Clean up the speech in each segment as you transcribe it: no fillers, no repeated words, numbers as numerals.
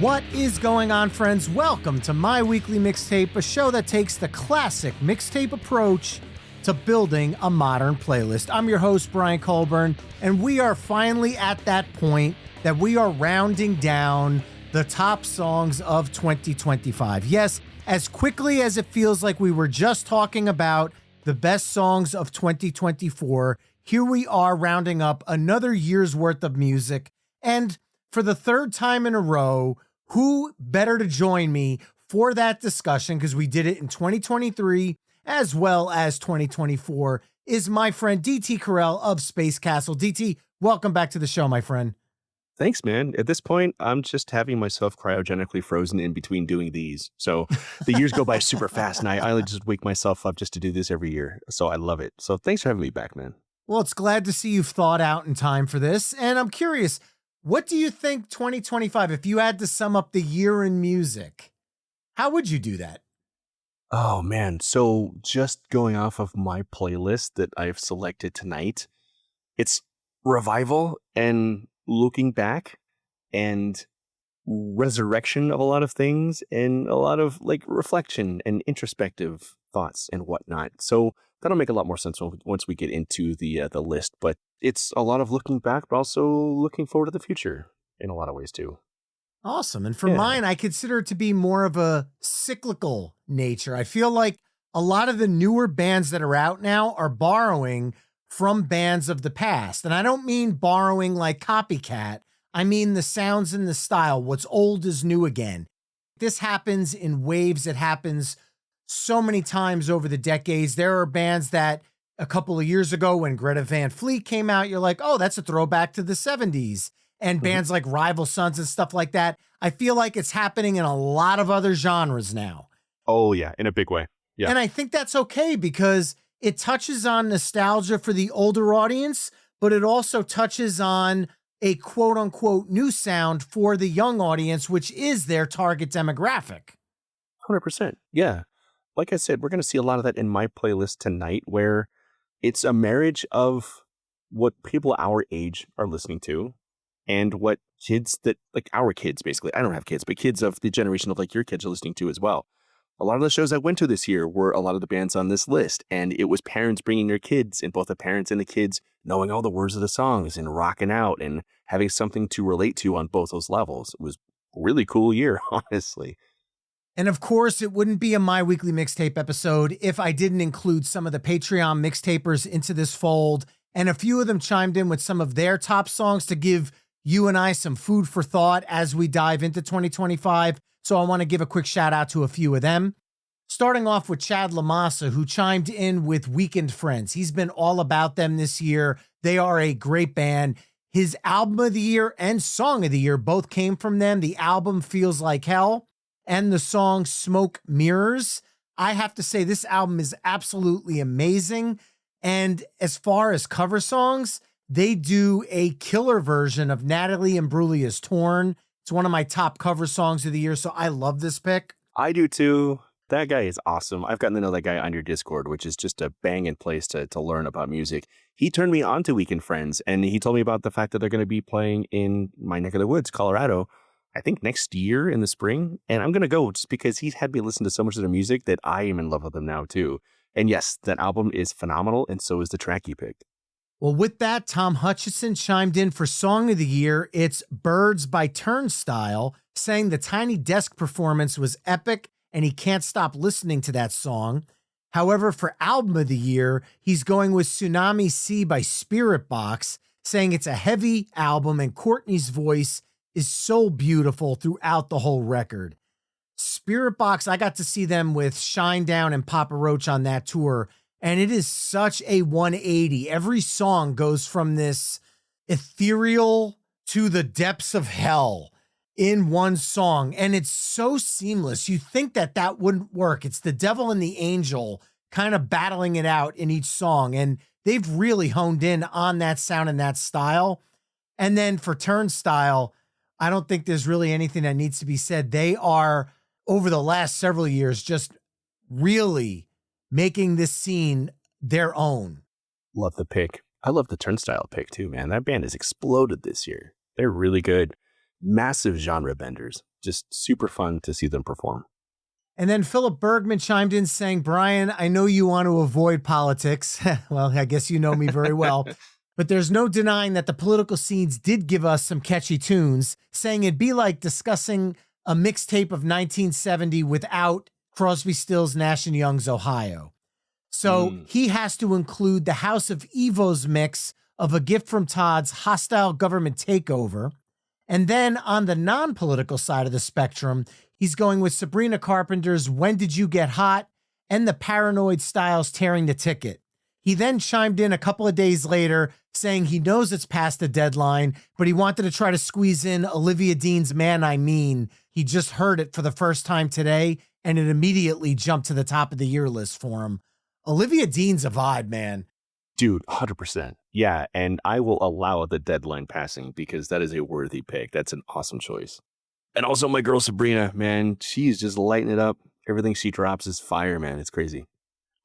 What is going on, friends? Welcome to My Weekly Mixtape, a show that takes the classic mixtape approach to building a modern playlist. I'm your host, Brian Colburn, and we are finally at that point that we are rounding down the top songs of 2025. Yes, as quickly as it feels like we were just talking about the best songs of 2024, here we are rounding up another year's worth of music. And for the third time in a row, who better to join me for that discussion, because we did it in 2023 as well as 2024, is my friend DT Carel of SpaceCastle. DT, welcome back to the show, my friend. Thanks, man. At this point, I'm just having myself cryogenically frozen in between doing these. So the years go by super fast, and I just wake myself up just to do this every year. So I love it. So thanks for having me back, man. Well, it's glad to see you've thought out in time for this. And I'm curious, what do you think 2025, if you had to sum up the year in music, how would you do that? Oh, man. So just going off of my playlist that I've selected tonight, it's revival and looking back and resurrection of a lot of things and a lot of like reflection and introspective thoughts and whatnot. So that'll make a lot more sense once we get into the list. But it's a lot of looking back, but also looking forward to the future in a lot of ways too. Awesome. And for mine, I consider it to be more of a cyclical nature. I feel like a lot of the newer bands that are out now are borrowing from bands of the past. And I don't mean borrowing like copycat. I mean the sounds and the style. What's old is new again. This happens in waves. It happens so many times over the decades. There are bands that a couple of years ago when Greta Van Fleet came out, you're like, oh, that's a throwback to the 70s. And bands like Rival Sons and stuff like that. I feel like it's happening in a lot of other genres now. Oh, yeah, in a big way. Yeah. And I think that's okay because it touches on nostalgia for the older audience, but it also touches on a quote unquote new sound for the young audience, which is their target demographic. 100%. Yeah. Like I said, we're going to see a lot of that in my playlist tonight, where it's a marriage of what people our age are listening to and what kids that, like our kids, basically, I don't have kids, but kids of the generation of like your kids are listening to as well. A lot of the shows I went to this year were a lot of the bands on this list, and it was parents bringing their kids, and both the parents and the kids knowing all the words of the songs and rocking out and having something to relate to on both those levels. It was a really cool year, honestly. And of course, it wouldn't be a My Weekly Mixtape episode if I didn't include some of the Patreon mixtapers into this fold, and a few of them chimed in with some of their top songs to give you and I some food for thought as we dive into 2025. So I want to give a quick shout out to a few of them. Starting off with Chad Lamassa, who chimed in with Weekend Friends. He's been all about them this year. They are a great band. His album of the year and song of the year both came from them. The album Feels Like Hell and the song Smoke Mirrors. I have to say this album is absolutely amazing. And as far as cover songs, they do a killer version of Natalie Imbruglia's Torn. It's one of my top cover songs of the year, so I love this pick. I do too. That guy is awesome. I've gotten to know that guy on your Discord, which is just a banging place to learn about music. He turned me on to Weekend Friends, and he told me about the fact that they're going to be playing in my neck of the woods, Colorado, I think next year in the spring. And I'm going to go just because he's had me listen to so much of their music that I am in love with them now too. And yes, that album is phenomenal, and so is the track you picked. Well, with that, Tom Hutchison chimed in for Song of the Year. It's Birds by Turnstile, saying the Tiny Desk performance was epic and he can't stop listening to that song. However, for Album of the Year, he's going with Tsunami Sea by Spirit Box, saying it's a heavy album and Courtney's voice is so beautiful throughout the whole record. Spirit Box, I got to see them with Shinedown and Papa Roach on that tour, and it is such a 180. Every song goes from this ethereal to the depths of hell in one song. And it's so seamless. You think that that wouldn't work. It's the devil and the angel kind of battling it out in each song. And they've really honed in on that sound and that style. And then for Turnstile, I don't think there's really anything that needs to be said. They are, over the last several years, just really making this scene their own. Love the pick. I love the Turnstile pick too, man. That band has exploded this year. They're really good. Massive genre benders. just super fun to see them perform. And then Philip Bergman chimed in saying, Brian, I know you want to avoid politics. Well, I guess you know me very well. But there's no denying that the political scenes did give us some catchy tunes, saying it'd be like discussing a mixtape of 1970 without Crosby, Stills, Nash & Young's Ohio. So he has to include the House of Evo's mix of A Gift from Todd's Hostile Government Takeover. And then on the non-political side of the spectrum, he's going with Sabrina Carpenter's When Did You Get Hot and the Paranoid Styles Tearing the Ticket. He then chimed in a couple of days later saying he knows it's past the deadline, but he wanted to try to squeeze in Olivia Dean's Man I Mean. He just heard it for the first time today, and it immediately jumped to the top of the year list for him. Olivia Dean's a vibe, man. Dude, 100%. Yeah, and I will allow the deadline passing because that is a worthy pick. That's an awesome choice. And also my girl Sabrina, man, she's just lighting it up. Everything she drops is fire, man. It's crazy.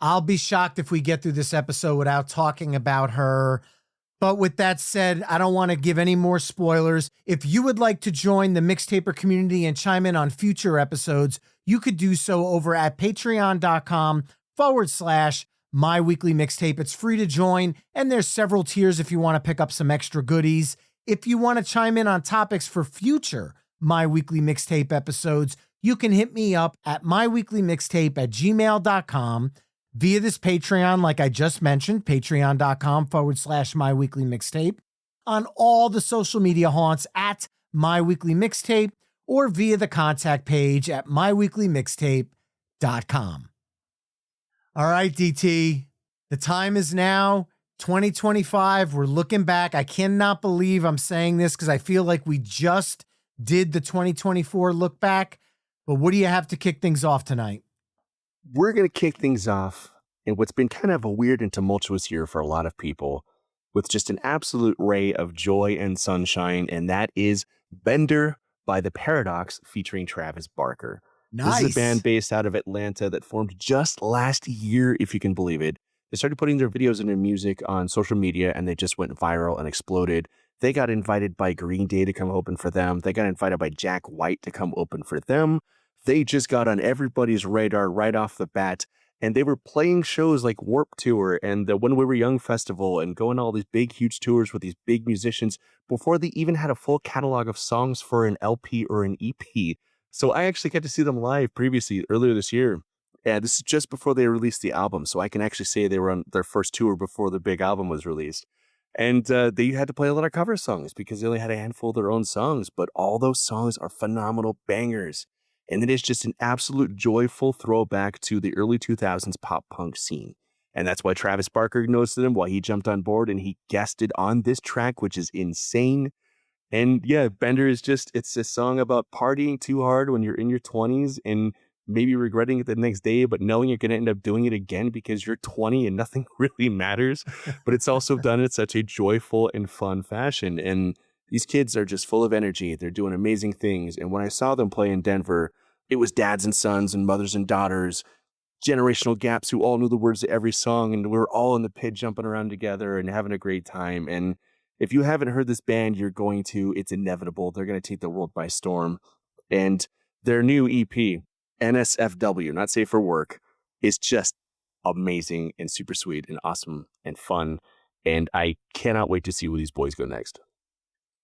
I'll be shocked if we get through this episode without talking about her. But with that said, I don't want to give any more spoilers. If you would like to join the Mixtaper community and chime in on future episodes, you could do so over at patreon.com/My Weekly Mixtape. It's free to join, and there's several tiers if you want to pick up some extra goodies. If you want to chime in on topics for future My Weekly Mixtape episodes, you can hit me up at myweeklymixtape@gmail.com via this Patreon, like I just mentioned, patreon.com/My Weekly Mixtape, on all the social media haunts at My Weekly Mixtape, or via the contact page at myweeklymixtape.com. All right, DT, the time is now 2025. We're looking back. I cannot believe I'm saying this because I feel like we just did the 2024 look back. But what do you have to kick things off tonight? We're going to kick things off in what's been kind of a weird and tumultuous year for a lot of people with just an absolute ray of joy and sunshine, and that is Bender by The Paradox featuring Travis Barker. Nice. This is a band based out of Atlanta that formed just last year, if you can believe it. They started putting their videos and their music on social media, and they just went viral and exploded. They got invited by Green Day to come open for them. They got invited by Jack White to come open for them. They just got on everybody's radar right off the bat, and they were playing shows like Warped Tour and the When We Were Young Festival and going all these big, huge tours with these big musicians before they even had a full catalog of songs for an LP or an EP. So I actually got to see them live previously earlier this year. And this is just before they released the album, so I can actually say they were on their first tour before the big album was released. And they had to play a lot of cover songs because they only had a handful of their own songs, but all those songs are phenomenal bangers. And it is just an absolute joyful throwback to the early 2000s pop punk scene. And that's why Travis Barker noticed them, why he jumped on board and he guested on this track, which is insane. And yeah, Bender is just, it's a song about partying too hard when you're in your 20s and maybe regretting it the next day, but knowing you're going to end up doing it again because you're 20 and nothing really matters. But it's also done in such a joyful and fun fashion. And these kids are just full of energy. They're doing amazing things. And when I saw them play in Denver, it was dads and sons and mothers and daughters, generational gaps who all knew the words to every song. And we were all in the pit jumping around together and having a great time. And if you haven't heard this band, you're going to. It's inevitable. They're going to take the world by storm. And their new EP, NSFW, not safe for work, is just amazing and super sweet and awesome and fun. And I cannot wait to see where these boys go next.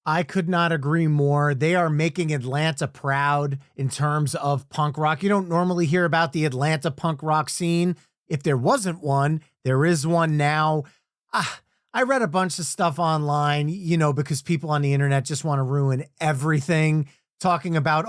I could not agree more. They are making Atlanta proud in terms of punk rock. You don't normally hear about the Atlanta punk rock scene. If there wasn't one, there is one now. I read a bunch of stuff online, because people on the internet just want to ruin everything, talking about,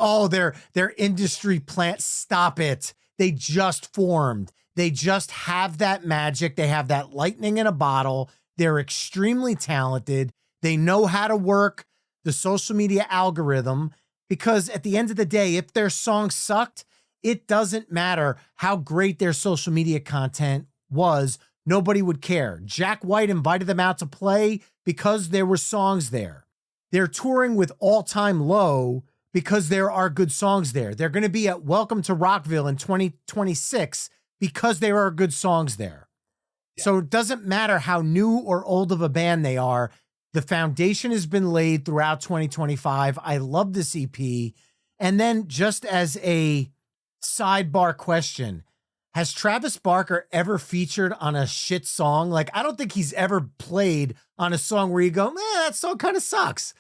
their industry plant. Stop it. They just formed. They just have that magic. They have that lightning in a bottle. They're extremely talented. They know how to work the social media algorithm because at the end of the day, if their song sucked, it doesn't matter how great their social media content was. Nobody would care. Jack White invited them out to play because there were songs there. They're touring with All Time Low because there are good songs there. They're going to be at Welcome to Rockville in 2026 because there are good songs there. Yeah. So it doesn't matter how new or old of a band they are. The foundation has been laid throughout 2025. I love this EP. And then just as a sidebar question, has Travis Barker ever featured on a shit song? Like, I don't think he's ever played on a song where you go, man, that song kind of sucks.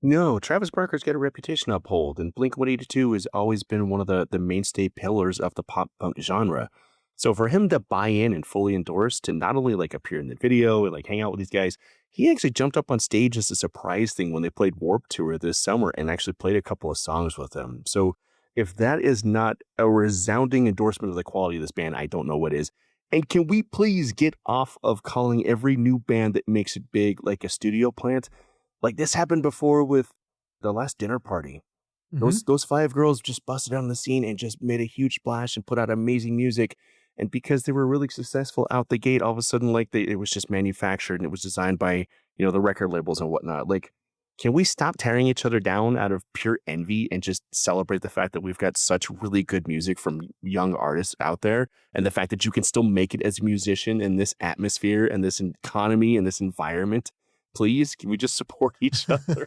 No, Travis Barker's got a reputation to uphold, and Blink-182 has always been one of the mainstay pillars of the pop punk genre. So for him to buy in and fully endorse, to not only like appear in the video and like hang out with these guys, he actually jumped up on stage as a surprise thing when they played Warped Tour this summer and actually played a couple of songs with them. So if that is not a resounding endorsement of the quality of this band, I don't know what is. And can we please get off of calling every new band that makes it big like a studio plant? Like this happened before with The Last Dinner Party. Those five girls just busted out on the scene and just made a huge splash and put out amazing music. And because they were really successful out the gate, all of a sudden, like it was just manufactured and it was designed by, the record labels and whatnot. Like, can we stop tearing each other down out of pure envy and just celebrate the fact that we've got such really good music from young artists out there, and the fact that you can still make it as a musician in this atmosphere and this economy and this environment? Please, can we just support each other?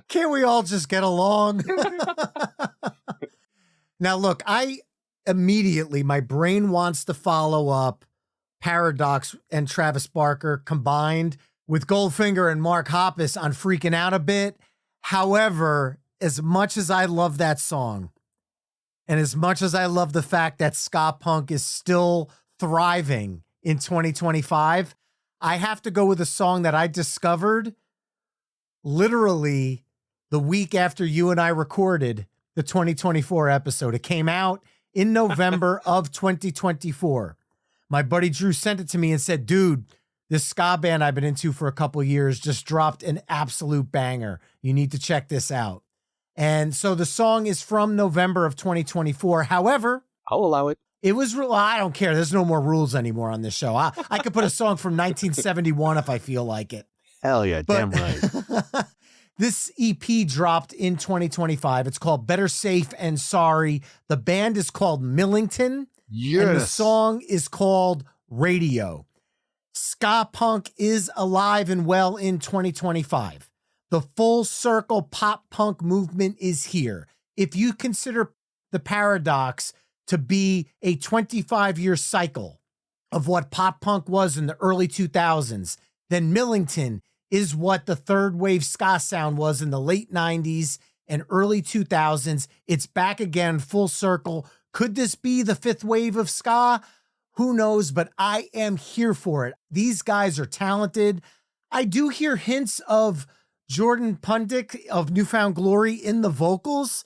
Can't we all just get along? Now, look, my brain wants to follow up Paradox and Travis Barker combined with Goldfinger and Mark Hoppus on Freaking Out a Bit. However, as much as I love that song, and as much as I love the fact that ska punk is still thriving in 2025, I have to go with a song that I discovered literally the week after you and I recorded the 2024 episode. It came out in November of 2024. My buddy Drew sent it to me and said, dude, this ska band I've been into for a couple of years just dropped an absolute banger. You need to check this out. And so the song is from November of 2024. However, I'll allow it. It was real. I don't care. There's no more rules anymore on this show. I could put a song from 1971 if I feel like it. Hell yeah, damn right. This EP dropped in 2025. It's called Better Safe and Sorry. The band is called Millington. Yes. And the song is called Radio. Ska punk is alive and well in 2025. The full circle pop punk movement is here. If you consider the Paradox to be a 25-year cycle of what pop punk was in the early 2000s, then Millington is what the third wave ska sound was in the late 90s and early 2000s. It's back again, full circle. Could this be the fifth wave of ska? Who knows, but I am here for it. These guys are talented. I do hear hints of Jordan Pundik of Newfound Glory in the vocals,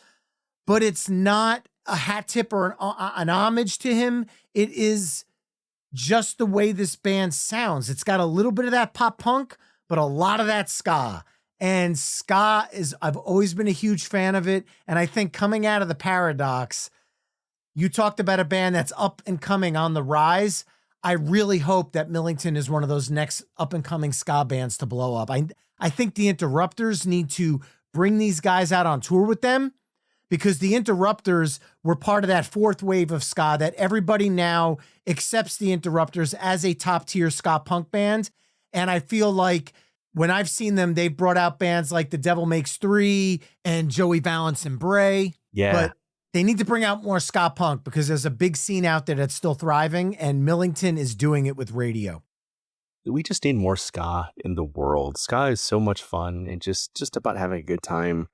but it's not a hat tip or an homage to him. It is just the way this band sounds. It's got a little bit of that pop punk, but a lot of that ska. And ska I've always been a huge fan of it. And I think coming out of the Paradox, you talked about a band that's up and coming on the rise. I really hope that Millington is one of those next up and coming ska bands to blow up. I think the Interrupters need to bring these guys out on tour with them, because the Interrupters were part of that fourth wave of ska that everybody now accepts the Interrupters as a top tier ska punk band. And I feel like when I've seen them, they've brought out bands like The Devil Makes Three and Joey Valance and Bray. Yeah. But they need to bring out more ska punk because there's a big scene out there that's still thriving, and Millington is doing it with Radio. We just need more ska in the world. Ska is so much fun and just about having a good time.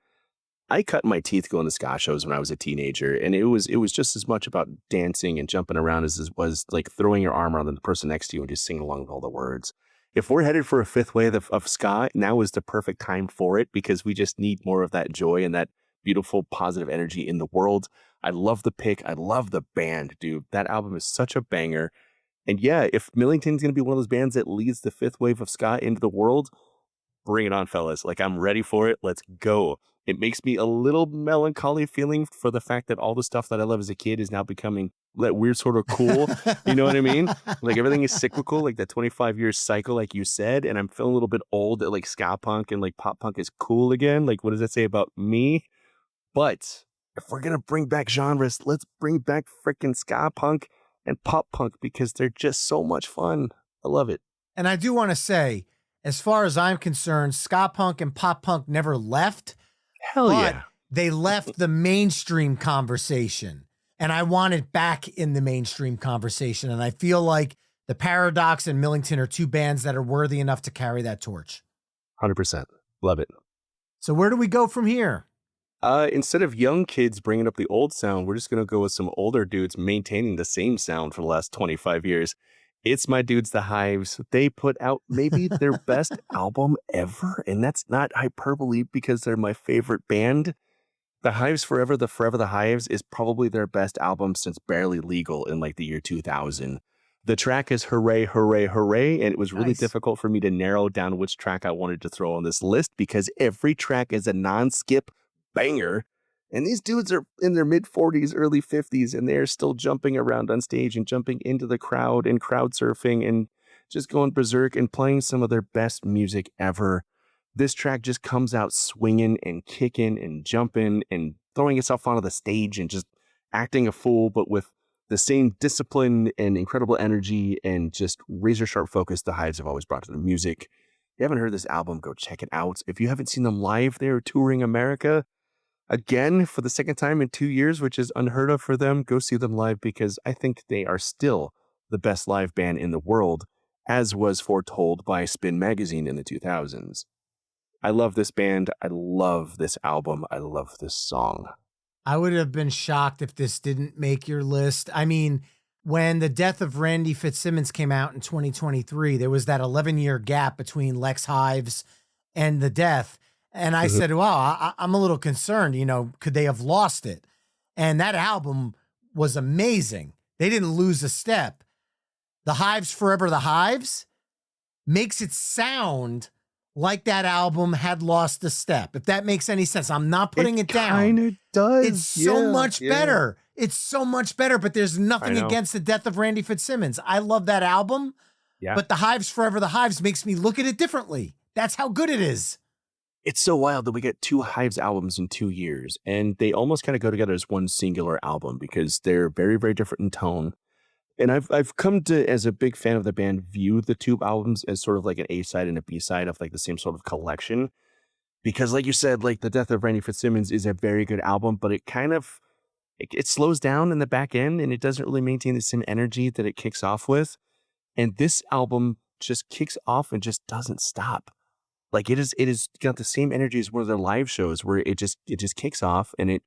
I cut my teeth going to ska shows when I was a teenager, and it was just as much about dancing and jumping around as it was like throwing your arm around the person next to you and just singing along with all the words. If we're headed for a fifth wave of ska, now is the perfect time for it, because we just need more of that joy and that beautiful, positive energy in the world. I love the pick. I love the band, dude. That album is such a banger. And yeah, if Millington's going to be one of those bands that leads the fifth wave of ska into the world, bring it on, fellas. Like, I'm ready for it. Let's go. It makes me a little melancholy feeling for the fact that all the stuff that I love as a kid is now becoming that weird sort of cool. You know what I mean? Like, everything is cyclical, like that 25-year cycle, like you said. And I'm feeling a little bit old that like ska punk and like pop punk is cool again. Like, what does that say about me? But if we're going to bring back genres, let's bring back freaking ska punk and pop punk, because they're just so much fun. I love it. And I do want to say, as far as I'm concerned, ska punk and pop punk never left. Hell yeah. they left the mainstream conversation, and I want it back in the mainstream conversation. And I feel like the Paradox and Millington are two bands that are worthy enough to carry that torch. 100%. Love it. So where do we go from here? Instead of young kids bringing up the old sound, we're just going to go with some older dudes maintaining the same sound for the last 25 years. It's my dudes, the Hives. They put out maybe their best album ever, and that's not hyperbole because they're my favorite band. The Hives Forever the Hives is probably their best album since Barely Legal in like the year 2000. The track is Hooray, Hooray, Hooray, and it was really difficult for me to narrow down which track I wanted to throw on this list because every track is a non-skip banger. And these dudes are in their mid-40s, early 50s, and they're still jumping around on stage and jumping into the crowd and crowd surfing and just going berserk and playing some of their best music ever. This track just comes out swinging and kicking and jumping and throwing itself onto the stage and just acting a fool, but with the same discipline and incredible energy and just razor sharp focus the Hives have always brought to the music. If you haven't heard this album, go check it out. If you haven't seen them live, they're touring America again for the second time in 2 years, which is unheard of for them. Go see them live because I think they are still the best live band in the world, as was foretold by Spin Magazine in the 2000s. I love this band. I love this album. I love this song. I would have been shocked if this didn't make your list. I mean, when the death of Randy Fitzsimmons came out in 2023, there was that 11-year gap between Lex Hives and the death. And I said, wow, I'm a little concerned, could they have lost it? And that album was amazing. They didn't lose a step. The Hives Forever the Hives makes it sound like that album had lost a step. If that makes any sense. I'm not putting it down. It kind of does. It's so much better. It's so much better, but there's nothing against the death of Randy Fitzsimmons. I love that album, but the Hives Forever the Hives makes me look at it differently. That's how good it is. It's so wild that we get two Hives albums in 2 years, and they almost kind of go together as one singular album because they're very, very different in tone. And I've come to, as a big fan of the band, view the two albums as sort of like an A-side and a B-side of like the same sort of collection. Because like you said, like The Death of Randy Fitzsimmons is a very good album, but it kind of, it slows down in the back end and it doesn't really maintain the same energy that it kicks off with. And this album just kicks off and just doesn't stop. Like it is got the same energy as one of their live shows where it just kicks off and it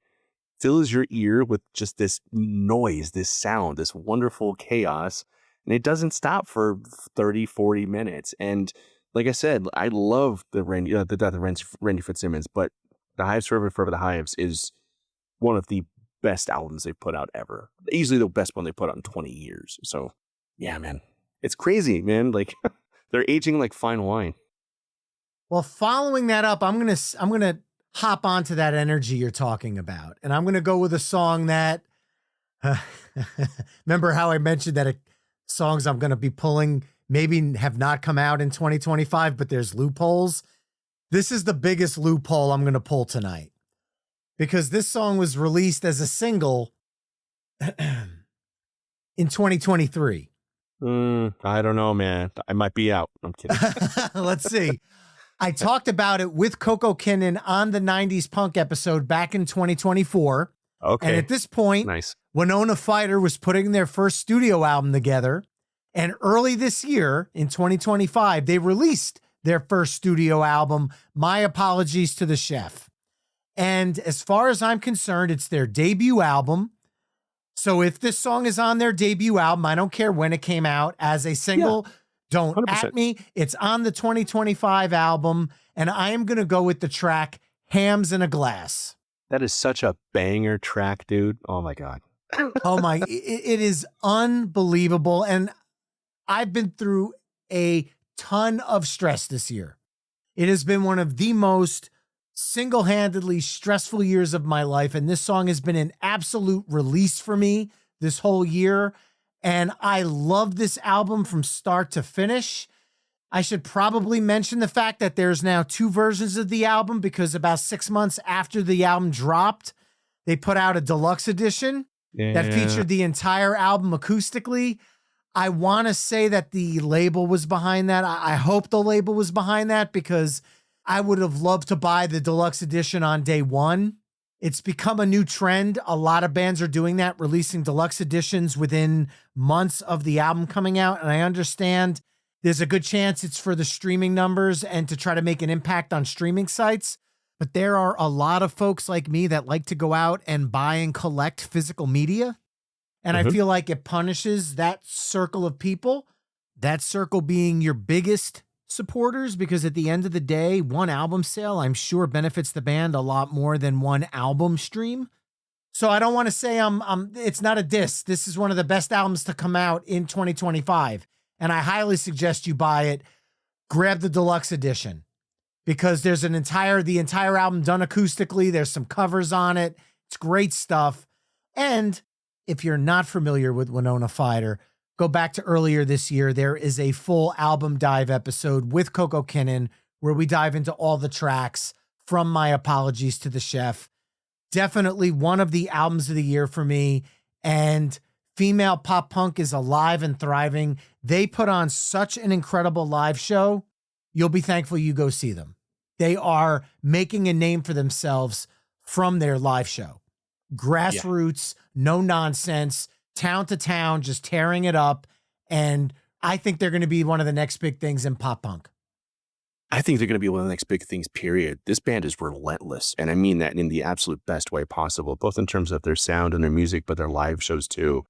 fills your ear with just this noise, this sound, this wonderful chaos. And it doesn't stop for 30, 40 minutes. And like I said, I love the death of Randy Fitzsimmons, but the Hives Forever the Hives is one of the best albums they've put out ever. Easily the best one they put out in 20 years. So yeah, man, it's crazy, man. Like they're aging like fine wine. Well, following that up, I'm gonna hop onto that energy you're talking about, and I'm gonna go with a song that. Remember how I mentioned that songs I'm gonna be pulling maybe have not come out in 2025, but there's loopholes. This is the biggest loophole I'm gonna pull tonight, because this song was released as a single in 2023. I don't know, man. I might be out. I'm kidding. Let's see. I talked about it with Coco Kinnan on the 90s Punk episode back in 2024. Okay. And at this point, Winona Fighter was putting their first studio album together. And early this year, in 2025, they released their first studio album, My Apologies to the Chef. And as far as I'm concerned, it's their debut album. So if this song is on their debut album, I don't care when it came out as a single. Yeah. Don't 100%. At me. It's on the 2025 album, and I am going to go with the track Hams in a Glass. That is such a banger track, dude. Oh, my God. Oh, my. It is unbelievable, and I've been through a ton of stress this year. It has been one of the most single-handedly stressful years of my life, and this song has been an absolute release for me this whole year. And I love this album from start to finish. I should probably mention the fact that there's now 2 versions of the album, because about 6 months after the album dropped, they put out a deluxe edition that featured the entire album acoustically. I want to say that the label was behind that. I hope the label was behind that, because I would have loved to buy the deluxe edition on day one. It's become a new trend. A lot of bands are doing that, releasing deluxe editions within months of the album coming out. And I understand there's a good chance it's for the streaming numbers and to try to make an impact on streaming sites. But there are a lot of folks like me that like to go out and buy and collect physical media. And I feel like it punishes that circle of people, that circle being your biggest supporters, because at the end of the day, one album sale, I'm sure, benefits the band a lot more than one album stream. So I don't want to say it's not a diss. This is one of the best albums to come out in 2025. And I highly suggest you buy it. Grab the deluxe edition because there's the entire album done acoustically. There's some covers on it. It's great stuff. And if you're not familiar with Winona Fighter, go back to earlier this year. There is a full album dive episode with Coco Kinnan where we dive into all the tracks from My Apologies to the Chef. Definitely one of the albums of the year for me. And female pop punk is alive and thriving. They put on such an incredible live show. You'll be thankful you go see them. They are making a name for themselves from their live show. Grassroots, no nonsense, town to town, just tearing it up. And I think they're going to be one of the next big things in pop punk. I think they're going to be one of the next big things, period. This band is relentless. And I mean that in the absolute best way possible, both in terms of their sound and their music, but their live shows too.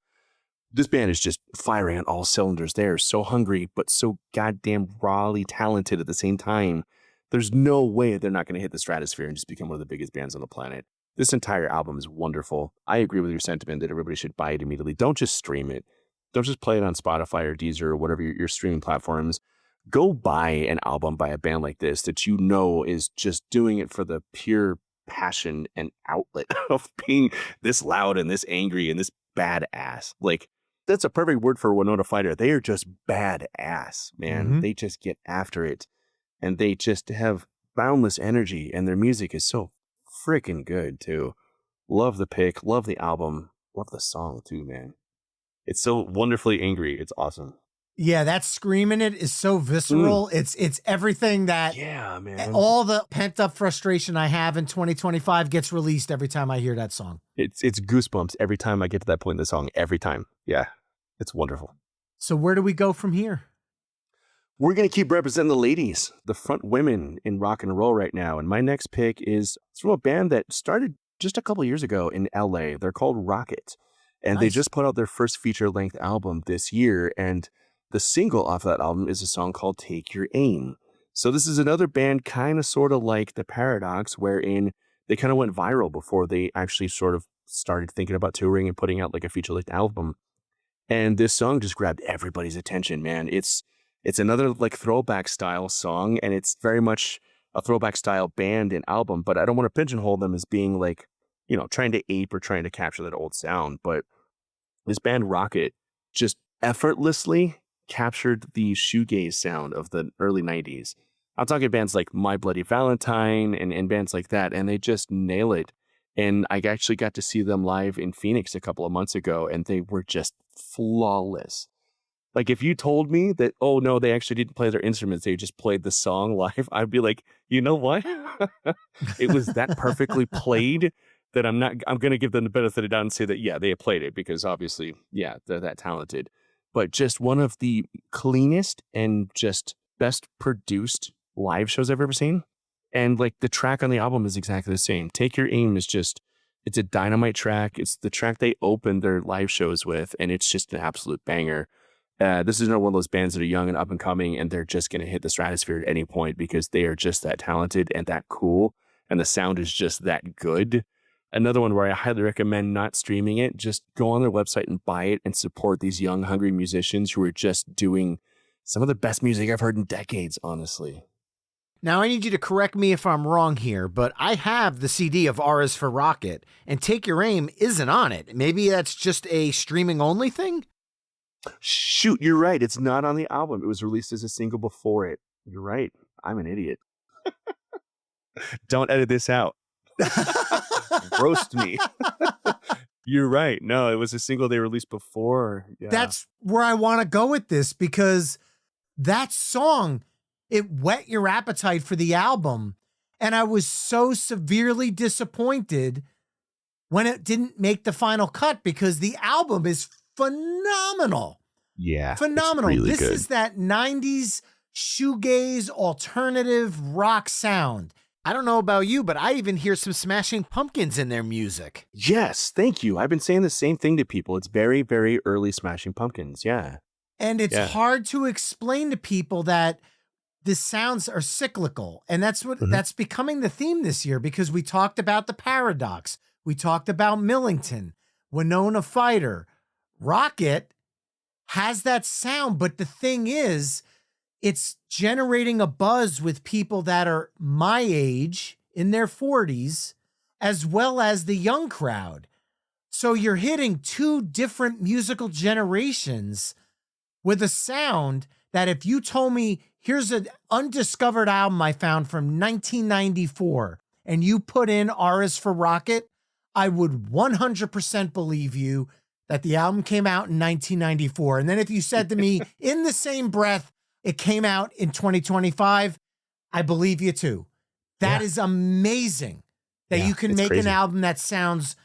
This band is just firing on all cylinders. They're so hungry, but so goddamn rawly talented at the same time. There's no way they're not going to hit the stratosphere and just become one of the biggest bands on the planet. This entire album is wonderful. I agree with your sentiment that everybody should buy it immediately. Don't just stream it. Don't just play it on Spotify or Deezer or whatever your streaming platforms. Go buy an album by a band like this that you know is just doing it for the pure passion and outlet of being this loud and this angry and this badass. Like, that's a perfect word for Winona Fighter. They are just badass, man. They just get after it. And they just have boundless energy. And their music is so freaking good, too. Love the pick. Love the album. Love the song, too, man. It's so wonderfully angry. It's awesome. Yeah, that scream in it is so visceral. It's everything that, man. All the pent up frustration I have in 2025 gets released every time I hear that song. It's goosebumps every time I get to that point in the song. Every time. Yeah, it's wonderful. So where do we go from here? We're going to keep representing the ladies, the front women in rock and roll right now. And my next pick is from a band that started just a couple years ago in LA. They're called Rocket. And They just put out their first feature-length album this year. And the single off that album is a song called Take Your Aim. So this is another band kind of sort of like The Paradox, wherein they kind of went viral before they actually sort of started thinking about touring and putting out like a feature-length album. And this song just grabbed everybody's attention, man. It's another like throwback style song, and it's very much a throwback style band and album, but I don't want to pigeonhole them as being like, you know, trying to ape or trying to capture that old sound. But this band Rocket just effortlessly captured the shoegaze sound of the early 90s. I'm talking bands like My Bloody Valentine and bands like that, and they just nail it. And I actually got to see them live in Phoenix a couple of months ago, and they were just flawless. Like, if you told me that, oh, no, they actually didn't play their instruments, they just played the song live, I'd be like, you know what? It was that perfectly played that I'm going to give them the benefit of the doubt and say that, yeah, they played it because obviously, yeah, they're that talented. But just one of the cleanest and just best produced live shows I've ever seen. And like the track on the album is exactly the same. Take Your Aim is just, it's a dynamite track. It's the track they opened their live shows with, and it's just an absolute banger. This is another one of those bands that are young and up and coming, and they're just going to hit the stratosphere at any point because they are just that talented and that cool, and the sound is just that good. Another one where I highly recommend not streaming it. Just go on their website and buy it and support these young, hungry musicians who are just doing some of the best music I've heard in decades, honestly. Now, I need you to correct me if I'm wrong here, but I have the CD of R is for Rocket, and Take Your Aim isn't on it. Maybe that's just a streaming-only thing? Shoot, you're right. It's not on the album. It was released as a single before it. You're right. I'm an idiot. Don't edit this out. Roast me. You're right. No, it was a single they released before. Yeah. That's where I want to go with this, because that song, it whet your appetite for the album. And I was so severely disappointed when it didn't make the final cut because the album is phenomenal. Yeah. Phenomenal. It's really This good. is that 90s shoegaze alternative rock sound. I don't know about you, but I even hear some Smashing Pumpkins in their music. Yes, thank you. I've been saying the same thing to people. It's very, very early Smashing Pumpkins. Yeah. And it's hard to explain to people that the sounds are cyclical. And that's becoming the theme this year because we talked about the Paradox. We talked about Millington, Winona Fighter. Rocket has that sound, but the thing is, it's generating a buzz with people that are my age, in their 40s, as well as the young crowd. So you're hitting two different musical generations with a sound that if you told me, here's an undiscovered album I found from 1994, and you put in R is for Rocket, I would 100% believe you that the album came out in 1994. And then if you said to me in the same breath, it came out in 2025, I believe you too. That is amazing that you can make an album that sounds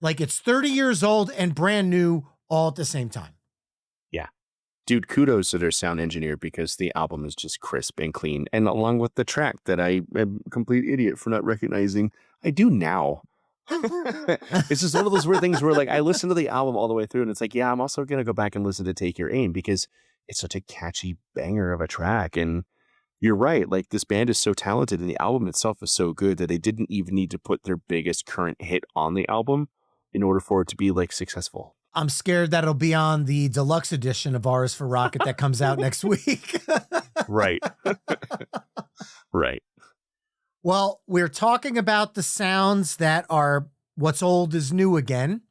like it's 30 years old and brand new all at the same time. Yeah. Dude, kudos to their sound engineer because the album is just crisp and clean. And along with the track that I am a complete idiot for not recognizing, I do now. It's just one of those weird things where like I listen to the album all the way through and it's like, yeah, I'm also going to go back and listen to Take Your Aim because it's such a catchy banger of a track. And you're right. Like this band is so talented and the album itself is so good that they didn't even need to put their biggest current hit on the album in order for it to be like successful. I'm scared that it'll be on the deluxe edition of R's for Rocket that comes out next week. Right. Right. Well, we're talking about the sounds that are what's old is new again.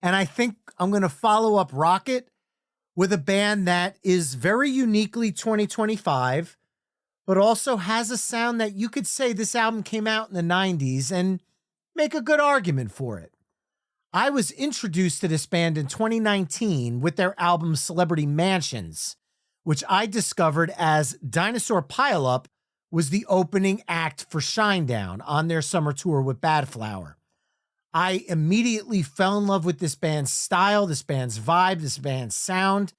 And I think I'm going to follow up Rocket with a band that is very uniquely 2025, but also has a sound that you could say this album came out in the 90s and make a good argument for it. I was introduced to this band in 2019 with their album Celebrity Mansions, which I discovered as Dinosaur Pileup was the opening act for Shinedown on their summer tour with Bad Flower. I immediately fell in love with this band's style, this band's vibe, this band's sound,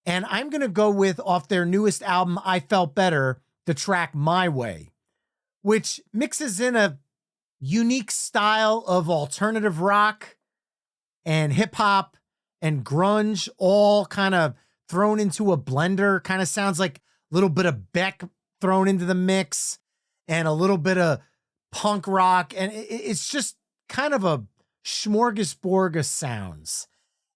and I'm going to go with, off their newest album, I Felt Better, the track My Way, which mixes in a unique style of alternative rock and hip hop and grunge, all kind of thrown into a blender. Kind of sounds like a little bit of Beck thrown into the mix and a little bit of punk rock. And it's just kind of a smorgasbord of sounds.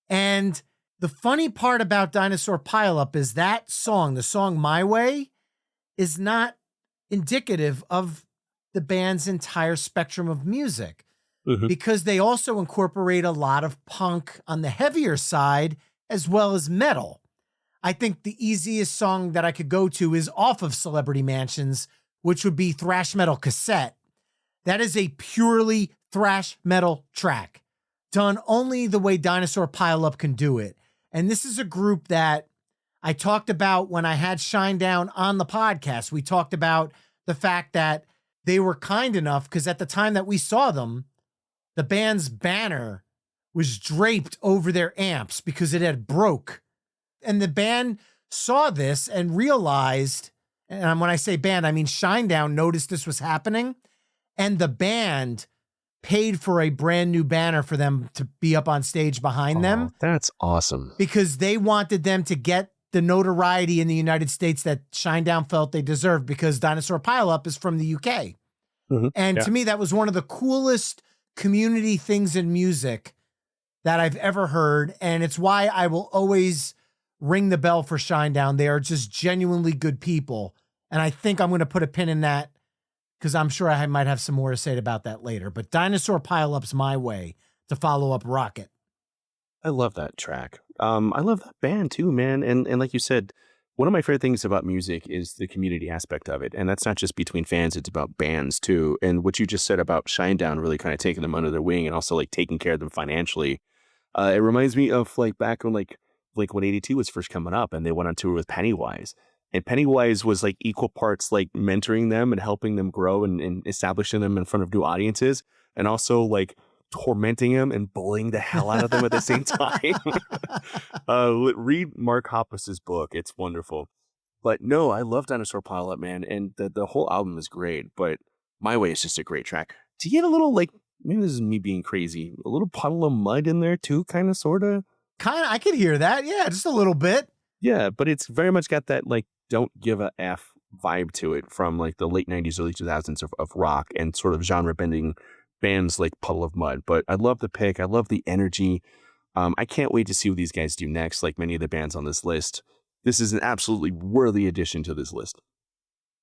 And the funny part about Dinosaur Pileup is that song, the song My Way, is not indicative of the band's entire spectrum of music. Because they also incorporate a lot of punk on the heavier side as well as metal. I think the easiest song that I could go to is off of Celebrity Mansions, which would be Thrash Metal Cassette. That is a purely thrash metal track, done only the way Dinosaur Pileup can do it. And this is a group that I talked about when I had Shinedown on the podcast. We talked about the fact that they were kind enough, because at the time that we saw them, the band's banner was draped over their amps because it had broke. And the band saw this and realized, and when I say band, I mean Shinedown noticed this was happening, and the band paid for a brand new banner for them to be up on stage behind them. That's awesome. Because they wanted them to get the notoriety in the United States that Shinedown felt they deserved, because Dinosaur Pileup is from the UK. And to me, that was one of the coolest community things in music that I've ever heard. And it's why I will always ring the bell for Shinedown. They are just genuinely good people. And I think I'm going to put a pin in that, because I'm sure I might have some more to say about that later. But Dinosaur Pileup's My Way to follow up Rocket. I love that track. I love that band too, man. And like you said, one of my favorite things about music is the community aspect of it. And that's not just between fans, it's about bands too. And what you just said about Shinedown really kind of taking them under their wing and also like taking care of them financially. It reminds me of like back when like Blink 182 was first coming up and they went on tour with Pennywise. And Pennywise was like equal parts like mentoring them and helping them grow and establishing them in front of new audiences. And also like tormenting him and bullying the hell out of them at the same time. Read Mark Hoppus's book. It's wonderful. But no, I love Dinosaur Pile Up, man. And the whole album is great. But My Way is just a great track. Do you get a little, like, maybe this is me being crazy, a little puddle of mud in there too, kind of, sort of? Kind of, I could hear that. Yeah, just a little bit. Yeah, but it's very much got that, like, don't give a F vibe to it from, like, the late 90s, early 2000s of rock and sort of genre-bending bands like Puddle of Mud. But I love the pick. I love the energy. I can't wait to see what these guys do next, like many of the bands on this list. This is an absolutely worthy addition to this list.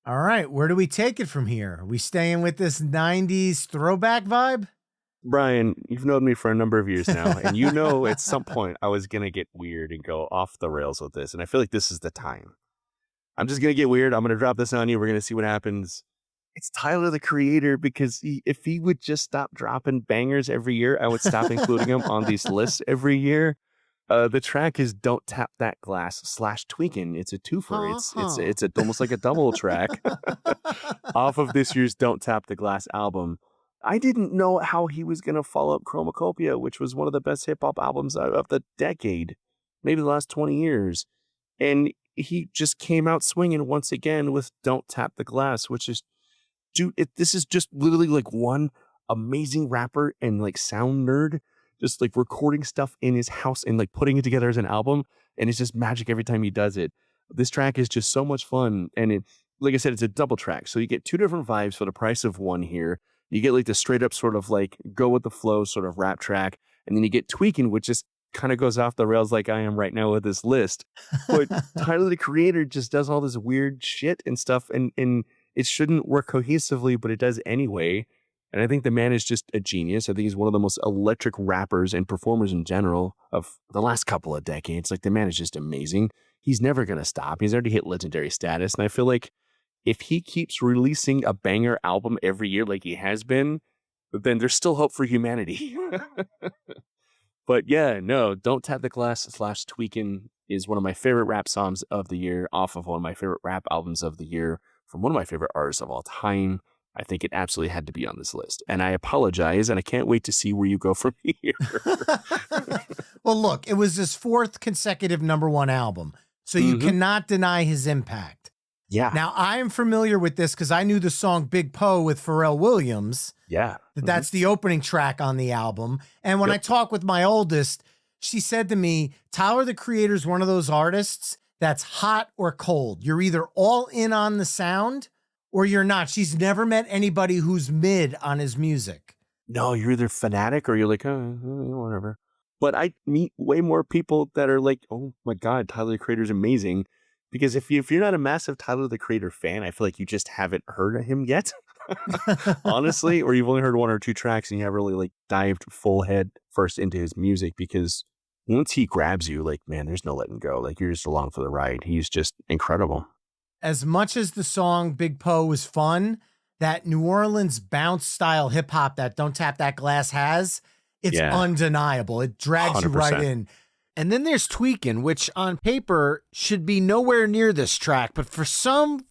All right, where do we take it from here? Are we staying with this 90s throwback vibe? Brian, you've known me for a number of years now, and you know at some point I was going to get weird and go off the rails with this, and I feel like this is the time. I'm just going to get weird. I'm going to drop this on you. We're going to see what happens. It's Tyler, the Creator, because if he would just stop dropping bangers every year, I would stop including him on these lists every year. The track is Don't Tap That Glass / Tweakin. It's a twofer. It's almost like a double track off of this year's Don't Tap the Glass album. I didn't know how he was going to follow up Chromacopia, which was one of the best hip-hop albums of the decade, maybe the last 20 years. And he just came out swinging once again with Don't Tap the Glass, which is, dude, this is just literally like one amazing rapper and like sound nerd just like recording stuff in his house and like putting it together as an album. And it's just magic every time he does it. This track is just so much fun. And it, like I said, it's a double track. So you get two different vibes for the price of one here. You get like the straight up sort of like go with the flow sort of rap track. And then you get Tweakin', which just kind of goes off the rails like I am right now with this list. But Tyler, the Creator, just does all this weird shit and stuff. And it shouldn't work cohesively, but it does anyway. And I think the man is just a genius. I think he's one of the most electric rappers and performers in general of the last couple of decades. Like, the man is just amazing. He's never going to stop. He's already hit legendary status. And I feel like if he keeps releasing a banger album every year like he has been, then there's still hope for humanity. But yeah, no, Don't Tap the Glass / Tweakin' is one of my favorite rap songs of the year off of one of my favorite rap albums of the year from one of my favorite artists of all time. I think it absolutely had to be on this list. And I apologize, and I can't wait to see where you go from here. Well, look, it was his fourth consecutive #1 album, so you cannot deny his impact. Yeah. Now, I am familiar with this because I knew the song Big Poe with Pharrell Williams. Yeah. That's the opening track on the album. And when I talk with my oldest, she said to me, Tyler, the Creator, is one of those artists that's hot or cold. You're either all in on the sound or you're not. She's never met anybody who's mid on his music. No, you're either fanatic or you're like, oh, whatever. But I meet way more people that are like, oh my God, Tyler, the Creator is amazing. Because if you're not a massive Tyler, the Creator fan, I feel like you just haven't heard of him yet. Honestly, or you've only heard one or two tracks and you haven't really like dived full head first into his music, because once he grabs you, like, man, there's no letting go. Like, you're just along for the ride. He's just incredible. As much as the song Big Poe was fun, that New Orleans bounce style hip hop that Don't Tap That Glass has, it's undeniable. It drags 100%. You right in. And then there's Tweakin', which on paper should be nowhere near this track, but for some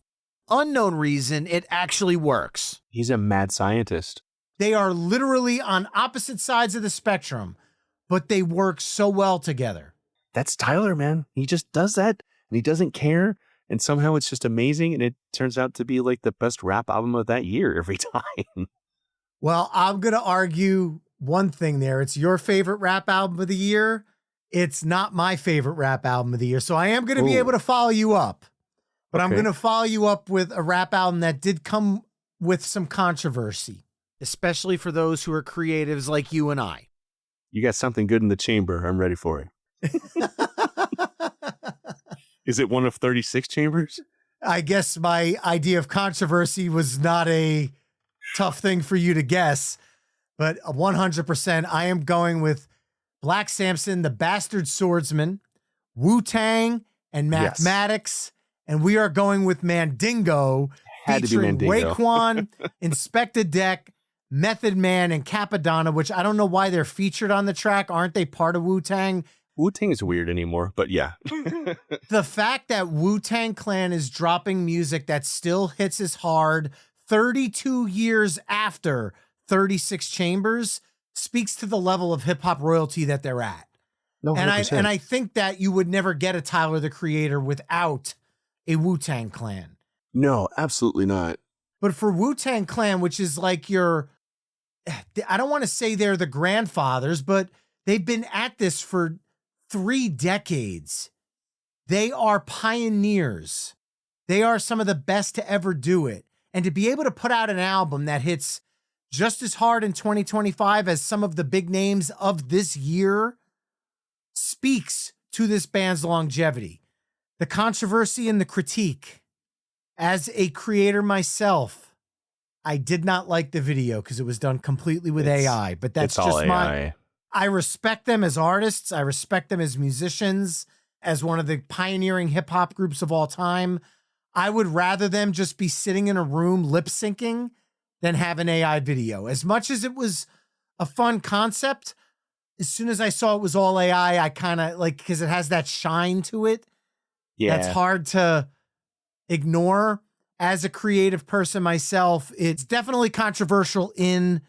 unknown reason, it actually works. He's a mad scientist. They are literally on opposite sides of the spectrum, but they work so well together. That's Tyler, man. He just does that, and he doesn't care, and somehow it's just amazing, and it turns out to be like the best rap album of that year every time. Well, I'm going to argue one thing there. It's your favorite rap album of the year. It's not my favorite rap album of the year, so I am going to be able to follow you up. But I'm going to follow you up with a rap album that did come with some controversy, especially for those who are creatives like you and I. You got something good in the chamber. I'm ready for it. Is it one of 36 chambers? I guess my idea of controversy was not a tough thing for you to guess, but 100% I am going with Black Samson, the Bastard Swordsman, Wu-Tang, and Mathematics. Yes. And we are going with Mandingo, featuring Raekwon, Inspector Deck, Method Man, and Capadonna, which I don't know why they're featured on the track. Aren't they part of Wu-Tang? Wu-Tang is weird anymore, but yeah. The fact that Wu-Tang Clan is dropping music that still hits as hard 32 years after 36 Chambers speaks to the level of hip hop royalty that they're at. No, And 100%. I think that you would never get a Tyler the Creator without a Wu-Tang Clan. No, absolutely not. But for Wu-Tang Clan, which is like I don't want to say they're the grandfathers, but they've been at this for 3 decades. They are pioneers. They are some of the best to ever do it. And to be able to put out an album that hits just as hard in 2025 as some of the big names of this year speaks to this band's longevity. The controversy and the critique. As a creator myself, I did not like the video because it was done completely with AI, but that's just I respect them as artists. I respect them as musicians, as one of the pioneering hip hop groups of all time. I would rather them just be sitting in a room lip syncing than have an AI video. As much as it was a fun concept, as soon as I saw it was all AI, I kind of like, because it has that shine to it. Yeah. That's hard to ignore. As a creative person myself, it's definitely controversial in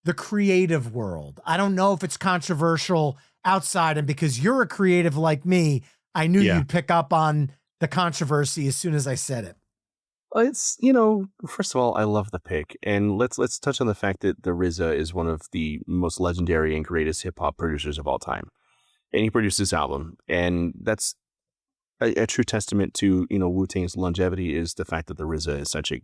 the creative world. I don't know if it's controversial outside, and because you're a creative like me, I knew you'd pick up on the controversy as soon as I said it. It's, first of all, I love the pick. And let's touch on the fact that the RZA is one of the most legendary and greatest hip hop producers of all time. And he produced this album. And that's a true testament to, Wu-Tang's longevity, is the fact that the RZA is such a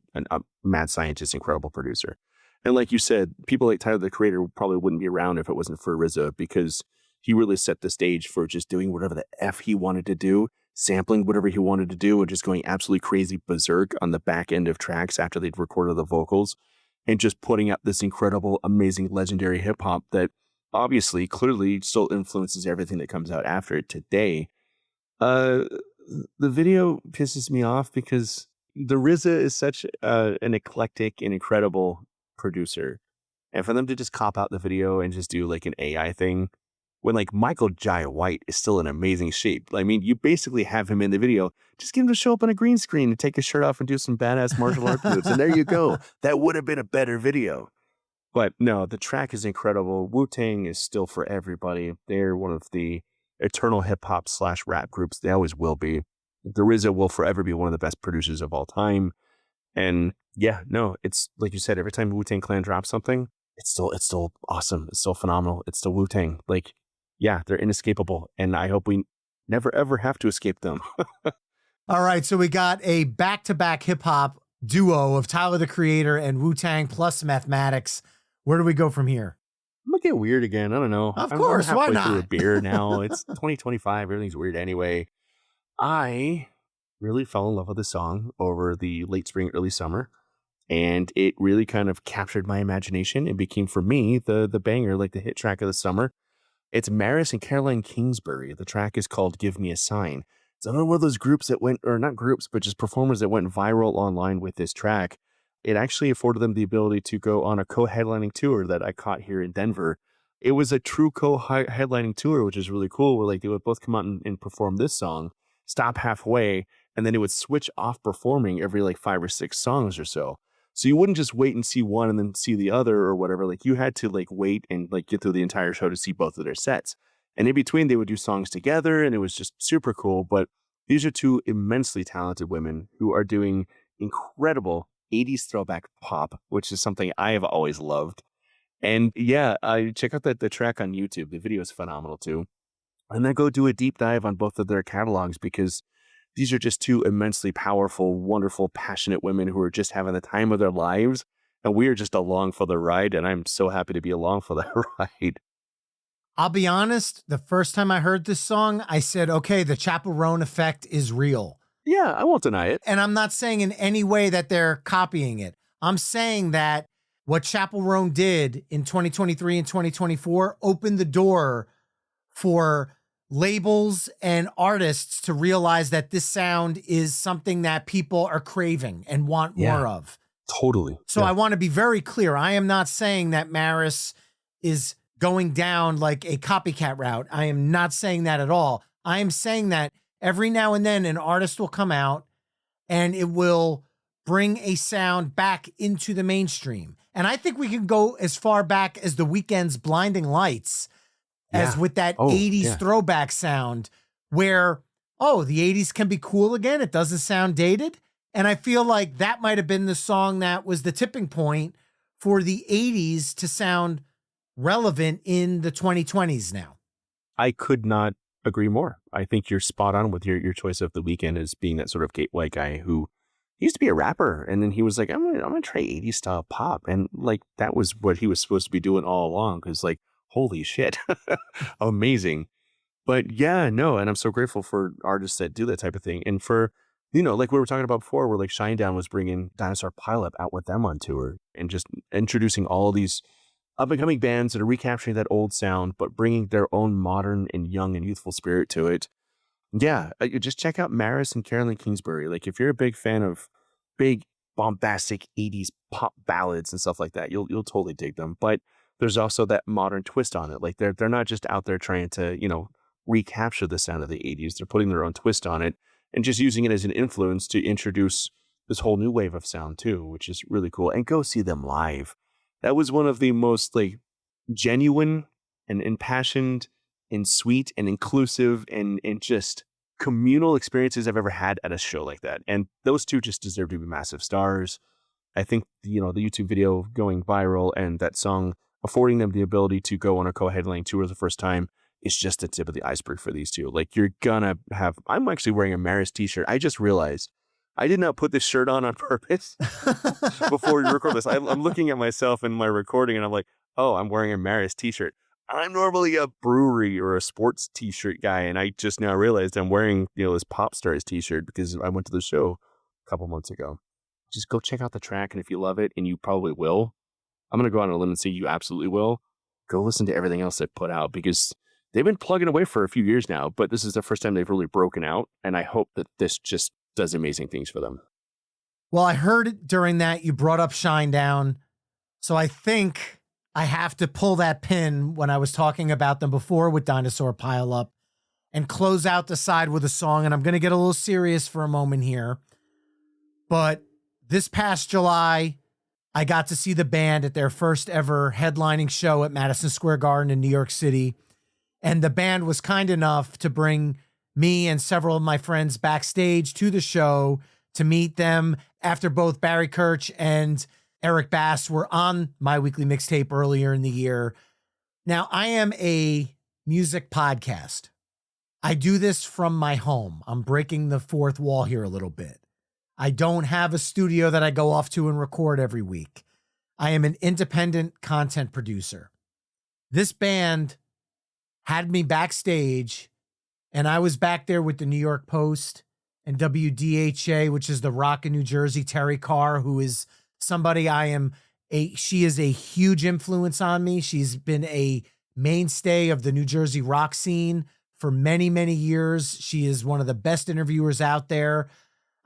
mad scientist, incredible producer. And like you said, people like Tyler the Creator probably wouldn't be around if it wasn't for RZA, because he really set the stage for just doing whatever the F he wanted to do, sampling whatever he wanted to do, and just going absolutely crazy berserk on the back end of tracks after they'd recorded the vocals, and just putting out this incredible, amazing, legendary hip hop that obviously, clearly still influences everything that comes out after it today. The video pisses me off because the RZA is such an eclectic and incredible producer. And for them to just cop out the video and just do like an AI thing, when like Michael Jai White is still in amazing shape. I mean, you basically have him in the video. Just get him to show up on a green screen and take his shirt off and do some badass martial art moves. And there you go. That would have been a better video. But no, the track is incredible. Wu-Tang is still for everybody. They're one of the eternal hip hop / rap groups. They always will be. The RZA will forever be one of the best producers of all time. And yeah, no, it's like you said, every time Wu-Tang Clan drops something, it's still awesome. It's still phenomenal. It's still Wu-Tang. Like, yeah, they're inescapable. And I hope we never, ever have to escape them. All right. So we got a back-to-back hip hop duo of Tyler the Creator and Wu-Tang plus Mathematics. Where do we go from here? I'm gonna get weird again. I don't know. Of course, I'm why halfway not? through a beer now. It's 2025. Everything's weird anyway. I really fell in love with the song over the late spring, early summer, and it really kind of captured my imagination and became, for me, the banger, like the hit track of the summer. It's Maris and Caroline Kingsbury. The track is called "Give Me a Sign." It's another one of those groups that went, or not groups, but just performers that went viral online with this track. It actually afforded them the ability to go on a co-headlining tour that I caught here in Denver. It was a true co-headlining tour, which is really cool, where like they would both come out and perform this song, stop halfway, and then it would switch off performing every like 5 or 6 songs or so. So you wouldn't just wait and see one and then see the other or whatever. Like you had to like wait and like get through the entire show to see both of their sets. And in between, they would do songs together, and it was just super cool. But these are two immensely talented women who are doing incredible 80s throwback pop, which is something I have always loved. And yeah, I check out the track on YouTube. The video is phenomenal too. And then go do a deep dive on both of their catalogs, because these are just two immensely powerful, wonderful, passionate women who are just having the time of their lives. And we are just along for the ride. And I'm so happy to be along for that ride. I'll be honest, the first time I heard this song, I said, okay, the Chaperone effect is real. Yeah, I won't deny it. And I'm not saying in any way that they're copying it. I'm saying that what Chaperone did in 2023 and 2024 opened the door for labels and artists to realize that this sound is something that people are craving and want more of. Totally. So I want to be very clear. I am not saying that Maris is going down like a copycat route. I am not saying that at all. I am saying that every now and then an artist will come out and it will bring a sound back into the mainstream. And I think we can go as far back as The Weeknd's Blinding Lights, as with that 80s throwback sound where, the 80s can be cool again. It doesn't sound dated. And I feel like that might have been the song that was the tipping point for the 80s to sound relevant in the 2020s now. I could not agree more. I think you're spot on with your choice of The Weeknd as being that sort of gateway guy who used to be a rapper, and then he was like, I'm gonna try 80s style pop, and like that was what he was supposed to be doing all along. Because like, holy shit, amazing. But yeah, no, and I'm so grateful for artists that do that type of thing, and for like we were talking about before, where like Shinedown was bringing Dinosaur Pileup out with them on tour, and just introducing all these up and coming bands that are recapturing that old sound, but bringing their own modern and young and youthful spirit to it. Yeah, just check out Maris and Carel and Kingsbury. Like, if you're a big fan of big bombastic 80s pop ballads and stuff like that, you'll totally dig them. But there's also that modern twist on it. Like, they're not just out there trying to, recapture the sound of the 80s. They're putting their own twist on it and just using it as an influence to introduce this whole new wave of sound too, which is really cool. And go see them live. That was one of the most like genuine and impassioned and sweet and inclusive and just communal experiences I've ever had at a show like that. And those two just deserve to be massive stars. I think, the YouTube video going viral and that song affording them the ability to go on a co-headlining tour the first time is just the tip of the iceberg for these two. Like, you're gonna have, I'm actually wearing a Maris t-shirt. I just realized I did not put this shirt on purpose before we record this. I'm looking at myself in my recording and I'm like, oh, I'm wearing a Maris t-shirt. I'm normally a brewery or a sports t-shirt guy. And I just now realized I'm wearing, this Pop Stars t-shirt because I went to the show a couple months ago. Just go check out the track. And if you love it, and you probably will, I'm going to go out on a limb and say you absolutely will, go listen to everything else they've put out, because they've been plugging away for a few years now, but this is the first time they've really broken out. And I hope that this just does amazing things for them. Well, I heard during that you brought up Shinedown, so I think I have to pull that pin when I was talking about them before with Dinosaur Pileup and close out the side with a song. And I'm going to get a little serious for a moment here. But this past July, I got to see the band at their first ever headlining show at Madison Square Garden in New York City. And the band was kind enough to bring me and several of my friends backstage to the show to meet them after both Barry Kirch and Eric Bass were on my weekly mixtape earlier in the year. Now, I am a music podcast. I do this from my home. I'm breaking the fourth wall here a little bit. I don't have a studio that I go off to and record every week. I am an independent content producer. This band had me backstage, and I was back there with the New York Post and WDHA, which is the Rock in New Jersey, Terry Carr, who is somebody she is a huge influence on me. She's been a mainstay of the New Jersey rock scene for many, many years. She is one of the best interviewers out there.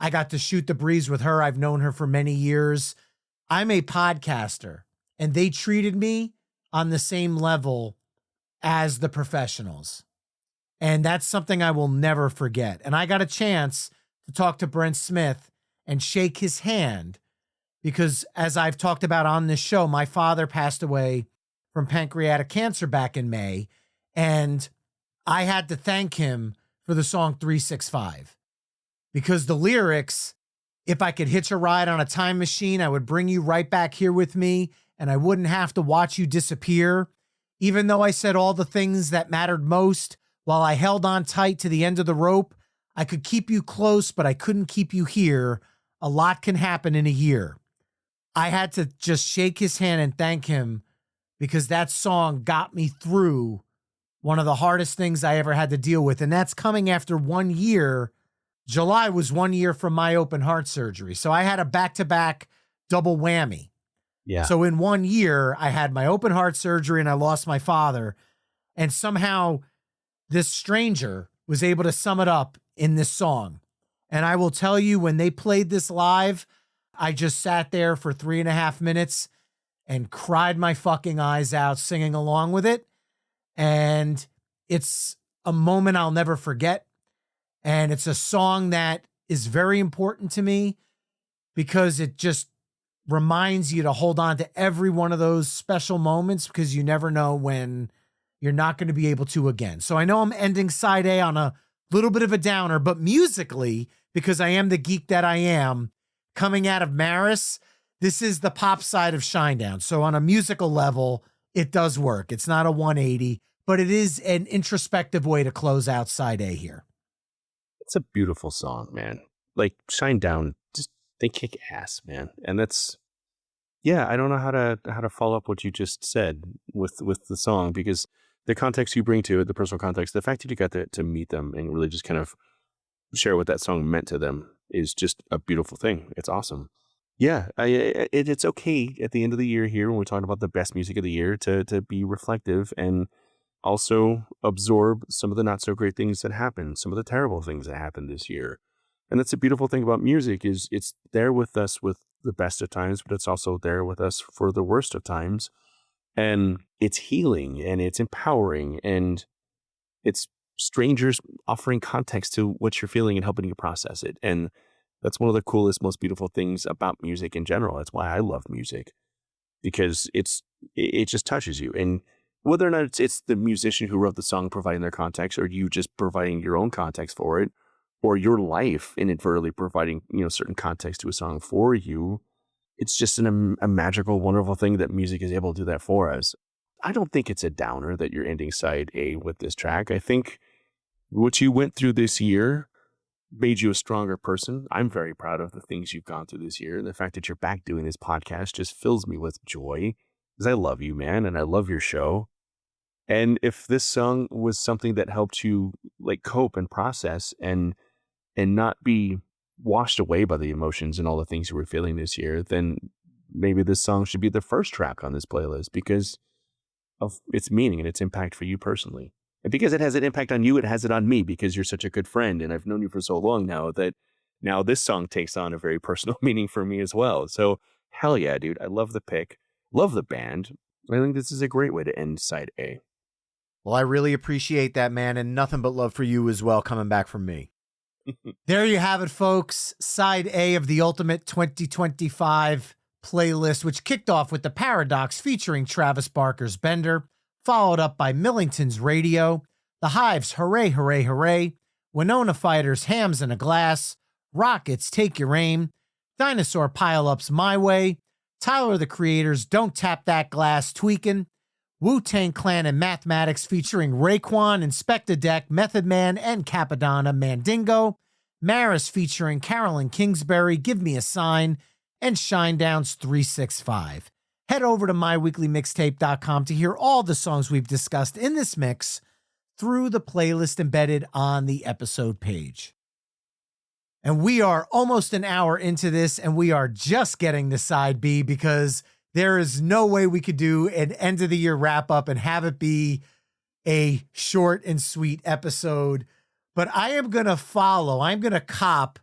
I got to shoot the breeze with her. I've known her for many years. I'm a podcaster, and they treated me on the same level as the professionals. And that's something I will never forget. And I got a chance to talk to Brent Smith and shake his hand because, as I've talked about on this show, my father passed away from pancreatic cancer back in May. And I had to thank him for the song 365 because the lyrics, if I could hitch a ride on a time machine, I would bring you right back here with me and I wouldn't have to watch you disappear. Even though I said all the things that mattered most, while I held on tight to the end of the rope, I could keep you close, but I couldn't keep you here. A lot can happen in a year. I had to just shake his hand and thank him because that song got me through one of the hardest things I ever had to deal with. And that's coming after 1 year. July was 1 year from my open heart surgery. So I had a back-to-back double whammy. Yeah. So in 1 year, I had my open heart surgery and I lost my father. And somehow this stranger was able to sum it up in this song. And I will tell you, when they played this live, I just sat there for 3.5 minutes and cried my fucking eyes out singing along with it. And it's a moment I'll never forget. And it's a song that is very important to me because it just reminds you to hold on to every one of those special moments, because you never know when you're not going to be able to again. So I know I'm ending side A on a little bit of a downer, but musically, because I am the geek that I am, coming out of Maris, this is the pop side of Shinedown. So on a musical level, it does work. It's not a 180, but it is an introspective way to close out side A here. It's a beautiful song, man. Like Shinedown, just they kick ass, man. And that's, yeah, I don't know how to follow up what you just said with the song, because the context you bring to it, the personal context, the fact that you got to meet them and really just kind of share what that song meant to them is just a beautiful thing. It's awesome. Yeah, it's okay at the end of the year here when we're talking about the best music of the year to be reflective and also absorb some of the not so great things that happened, some of the terrible things that happened this year. And that's a beautiful thing about music, is it's there with us with the best of times, but it's also there with us for the worst of times. And it's healing and it's empowering, and it's strangers offering context to what you're feeling and helping you process it. And that's one of the coolest, most beautiful things about music in general. That's why I love music, because it just touches you. And whether or not it's the musician who wrote the song providing their context, or you just providing your own context for it, or your life inadvertently providing, certain context to a song for you, it's just a magical, wonderful thing that music is able to do that for us. I don't think it's a downer that you're ending side A with this track. I think what you went through this year made you a stronger person. I'm very proud of the things you've gone through this year. The fact that you're back doing this podcast just fills me with joy, because I love you, man, and I love your show. And if this song was something that helped you like cope and process and not be washed away by the emotions and all the things you were feeling this year, then maybe this song should be the first track on this playlist because of its meaning and its impact for you personally. And because it has an impact on you, it has it on me, because you're such a good friend and I've known you for so long now that now this song takes on a very personal meaning for me as well. So hell yeah, dude. I love the pick. Love the band. I think this is a great way to end side A. Well, I really appreciate that, man, and nothing but love for you as well coming back from me. There you have it, folks. Side A of the Ultimate 2025 playlist, which kicked off with The Paradox featuring Travis Barker's Bender, followed up by Millington's Radio, The Hives' Hooray, Hooray, Hooray, Winona Fighters' Hams in a Glass, Rockets' Take Your Aim, Dinosaur Pile-Up's My Way, Tyler the Creator's Don't Tap That Glass, Tweakin', Wu-Tang Clan and Mathematics featuring Raekwon, Inspector Deck, Method Man, and Capadonna, Mandingo, Maris featuring Carel and Kingsbury, Give Me a Sign, and Shinedown's 365. Head over to myweeklymixtape.com to hear all the songs we've discussed in this mix through the playlist embedded on the episode page. And we are almost an hour into this, and we are just getting to side B, because there is no way we could do an end of the year wrap up and have it be a short and sweet episode. But I am going to cop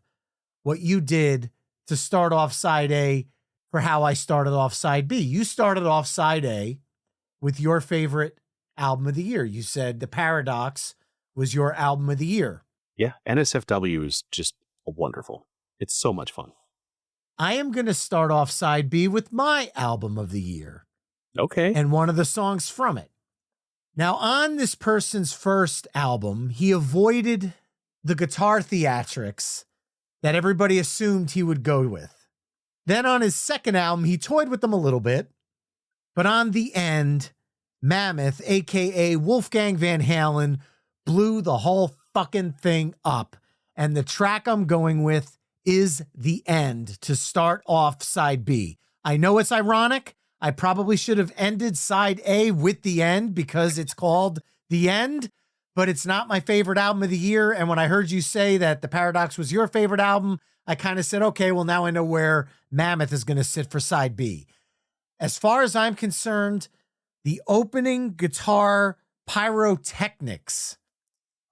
what you did to start off side A for how I started off side B. You started off side A with your favorite album of the year. You said The Paradox was your album of the year. Yeah, NSFW is just wonderful. It's so much fun. I am going to start off side B with my album of the year. Okay. And one of the songs from it. Now, on this person's first album, he avoided the guitar theatrics that everybody assumed he would go with. Then on his second album, he toyed with them a little bit. But on the end, Mammoth, a.k.a. Wolfgang Van Halen, blew the whole fucking thing up. And the track I'm going with is The End to start off side B. I know it's ironic. I probably should have ended side A with The End because it's called The End, but it's not my favorite album of the year. And when I heard you say that The Paradox was your favorite album, I kind of said, okay, well, now I know where Mammoth is going to sit for side B. As far as I'm concerned, the opening guitar pyrotechnics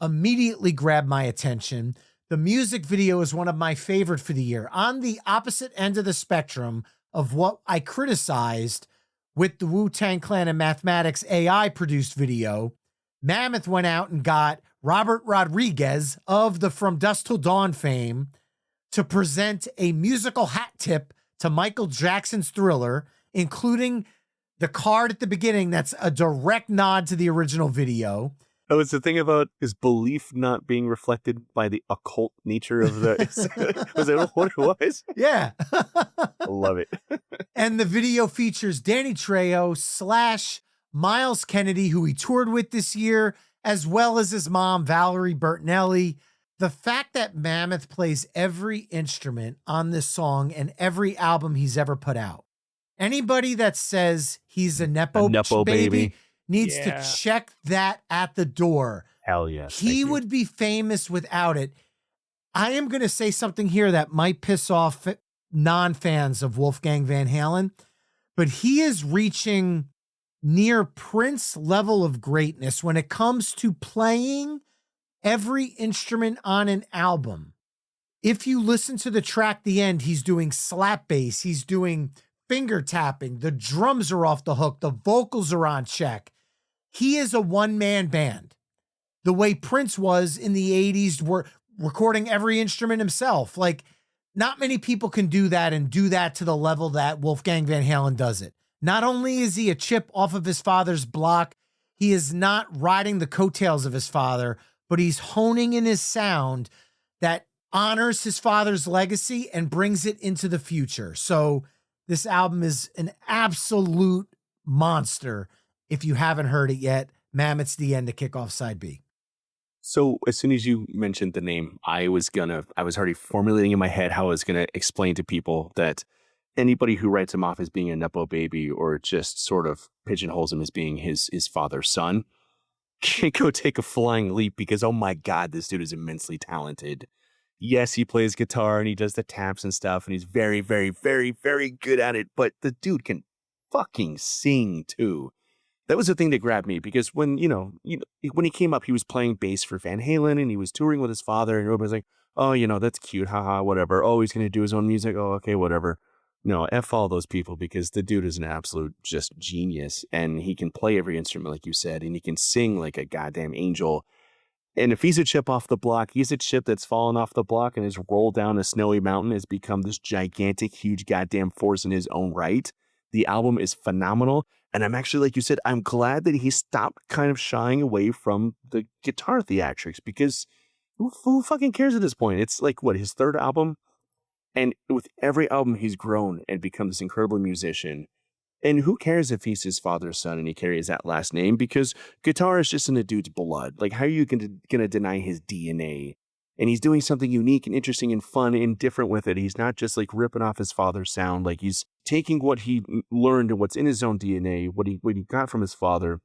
immediately grabbed my attention. The music video is one of my favorite for the year. On the opposite end of the spectrum of what I criticized with the Wu-Tang Clan and Mathematics AI produced video, Mammoth went out and got Robert Rodriguez of the From Dusk Till Dawn fame to present a musical hat tip to Michael Jackson's Thriller, including the card at the beginning that's a direct nod to the original video. Oh, it's the thing about his belief not being reflected by the occult nature of the... Was that what it was? Yeah. I love it. And the video features Danny Trejo / Miles Kennedy, who he toured with this year, as well as his mom, Valerie Bertinelli. The fact that Mammoth plays every instrument on this song and every album he's ever put out. Anybody that says he's a Nepo baby needs to check that at the door. Hell yes. He would be famous without it. I am going to say something here that might piss off non-fans of Wolfgang Van Halen, but he is reaching near Prince level of greatness when it comes to playing every instrument on an album. If you listen to the track, The End, he's doing slap bass, he's doing finger tapping, the drums are off the hook, the vocals are on check. He is a one-man band. The way Prince was in the 80s, were recording every instrument himself. Like, not many people can do that and do that to the level that Wolfgang Van Halen does it. Not only is he a chip off of his father's block, he is not riding the coattails of his father, but he's honing in his sound that honors his father's legacy and brings it into the future. So this album is an absolute monster. If you haven't heard it yet, Mammoth's The End to kick off side B. So as soon as you mentioned the name, I was already formulating in my head how I was going to explain to people that anybody who writes him off as being a Nepo baby or just sort of pigeonholes him as being his father's son can go take a flying leap, because, oh my God, this dude is immensely talented. Yes, he plays guitar and he does the taps and stuff, and he's very, very, very, very good at it, but the dude can fucking sing too. That was the thing that grabbed me, because when when he came up, he was playing bass for Van Halen and he was touring with his father, and everybody's like, oh, that's cute, haha, whatever. Oh, he's going to do his own music. Oh, okay, whatever. No, F all those people, because the dude is an absolute just genius, and he can play every instrument, like you said, and he can sing like a goddamn angel. And if he's a chip off the block, he's a chip that's fallen off the block and has rolled down a snowy mountain, has become this gigantic, huge goddamn force in his own right. The album is phenomenal. And I'm actually, like you said, I'm glad that he stopped kind of shying away from the guitar theatrics, because who fucking cares at this point? It's like, what, his third album? And with every album, he's grown and become this incredible musician. And who cares if he's his father's son and he carries that last name? Because guitar is just in a dude's blood. Like, how are you going to deny his DNA? And he's doing something unique and interesting and fun and different with it. He's not just like ripping off his father's sound. Like, he's taking what he learned and what's in his own DNA, what he got from his father.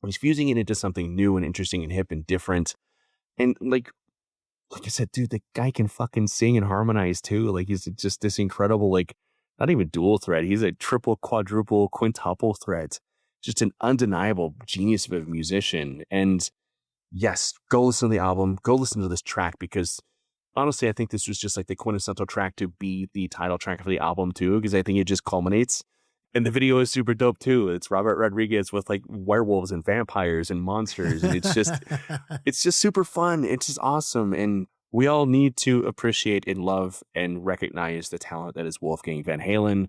He's fusing it into something new and interesting and hip and different. And like I said, dude, the guy can fucking sing and harmonize too. Like, he's just this incredible, like, not even dual threat. He's a triple, quadruple, quintuple threat. Just an undeniable genius of a musician. And yes, go listen to the album. Go listen to this track, because honestly, I think this was just like the quintessential track to be the title track for the album too, because I think it just culminates. And the video is super dope too. It's Robert Rodriguez with like werewolves and vampires and monsters. And it's just super fun. It's just awesome. And we all need to appreciate and love and recognize the talent that is Wolfgang Van Halen,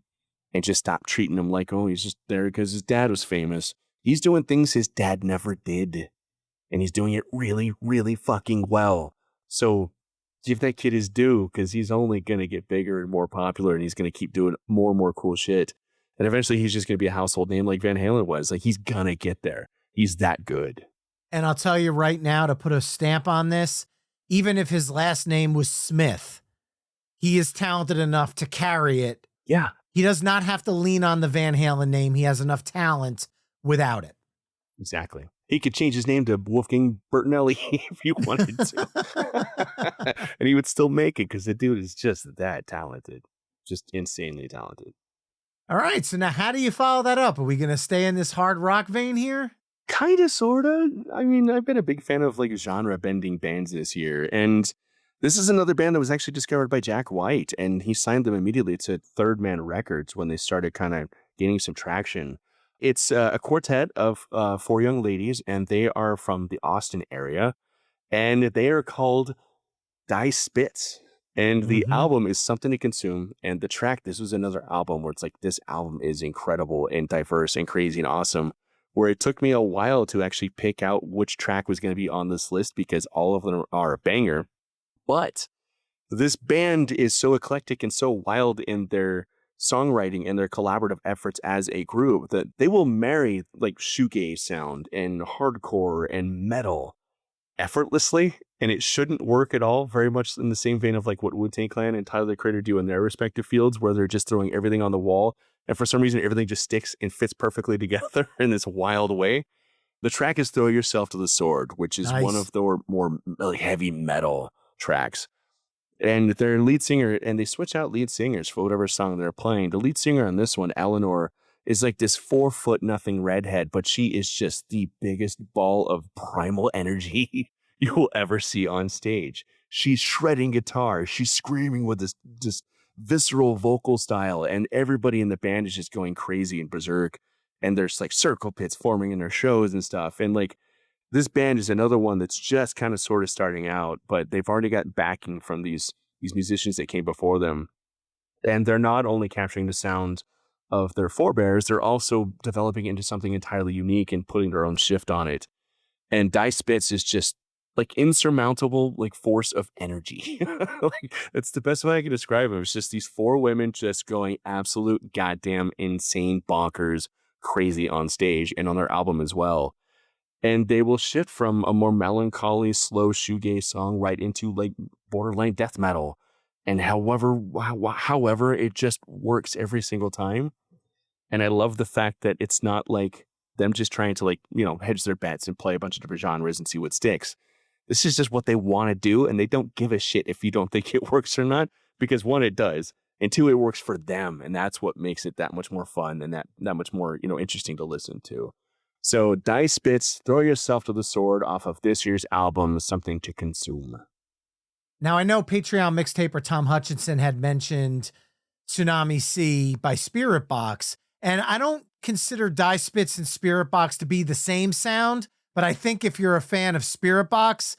and just stop treating him like, oh, he's just there because his dad was famous. He's doing things his dad never did. And he's doing it really, really fucking well. So give that kid his due, because he's only going to get bigger and more popular, and he's going to keep doing more and more cool shit. And eventually he's just going to be a household name like Van Halen was. Like, he's going to get there. He's that good. And I'll tell you right now, to put a stamp on this, even if his last name was Smith, he is talented enough to carry it. Yeah. He does not have to lean on the Van Halen name. He has enough talent without it. Exactly. He could change his name to Wolfgang Bertinelli if he wanted to. And he would still make it, because the dude is just that talented. Just insanely talented. All right. So now how do you follow that up? Are we going to stay in this hard rock vein here? Kind of, sort of. I mean, I've been a big fan of like genre bending bands this year. And this is another band that was actually discovered by Jack White. And he signed them immediately to Third Man Records when they started kind of gaining some traction. It's a quartet of 4 young ladies, and they are from the Austin area. And they are called Die Spitz. And the Mm-hmm. album is something to consume. And the track, this was another album where it's like, this album is incredible and diverse and crazy and awesome. Where it took me a while to actually pick out which track was going to be on this list because all of them are a banger. But this band is so eclectic and so wild in their songwriting and their collaborative efforts as a group that they will marry like shoegaze sound and hardcore and metal effortlessly, and it shouldn't work at all. Very much in the same vein of like what Wu-Tang Clan and Tyler the Creator do in their respective fields, where they're just throwing everything on the wall, and for some reason everything just sticks and fits perfectly together in this wild way. The track is "Throw Yourself to the Sword," which is one of the more like, heavy metal tracks. And their lead singer, and they switch out lead singers for whatever song they're playing. The lead singer on this one, Eleanor, is like this 4'0" redhead, but she is just the biggest ball of primal energy you will ever see on stage. She's shredding guitar. She's screaming with this just visceral vocal style, and everybody in the band is just going crazy and berserk. And there's like circle pits forming in their shows and stuff. And like, this band is another one that's just kind of sort of starting out, but they've already got backing from these musicians that came before them. And they're not only capturing the sound of their forebears, they're also developing into something entirely unique and putting their own shift on it. And Spitz is just like insurmountable like force of energy. Like, that's the best way I can describe them. It's just these four women just going absolute goddamn insane bonkers crazy on stage and on their album as well. And they will shift from a more melancholy, slow shoegaze song right into like borderline death metal. And however, it just works every single time. And I love the fact that it's not like them just trying to like, hedge their bets and play a bunch of different genres and see what sticks. This is just what they want to do. And they don't give a shit if you don't think it works or not, because one, it does. And two, it works for them. And that's what makes it that much more fun and that much more, interesting to listen to. So Spitz, Throw Yourself to the Sword off of this year's album, Something to Consume. Now, I know Patreon mixtaper Tom Hutchinson had mentioned Tsunami Sea by Spirit Box, and I don't consider Spitz and Spirit Box to be the same sound, but I think if you're a fan of Spirit Box,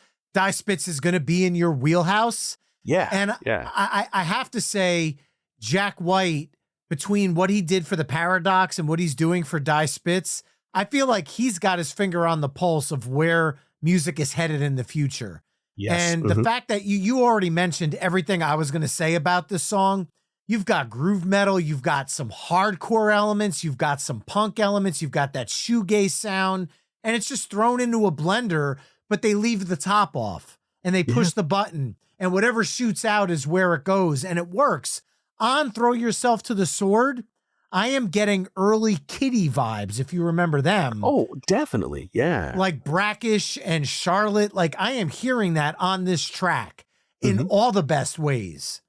Spitz is going to be in your wheelhouse. Yeah. And yeah. I have to say, Jack White, between what he did for the Paradox and what he's doing for Spitz, I feel like he's got his finger on the pulse of where music is headed in the future. Yes. And the fact that you already mentioned everything I was going to say about this song. You've got groove metal, you've got some hardcore elements, you've got some punk elements, you've got that shoegaze sound, and it's just thrown into a blender, but they leave the top off and they push the button, and whatever shoots out is where it goes, and it works. On Throw Yourself to the Sword, I am getting early Kitty vibes, if you remember them. Oh, definitely. Yeah. Like Brackish and Charlotte. Like, I am hearing that on this track in all the best ways.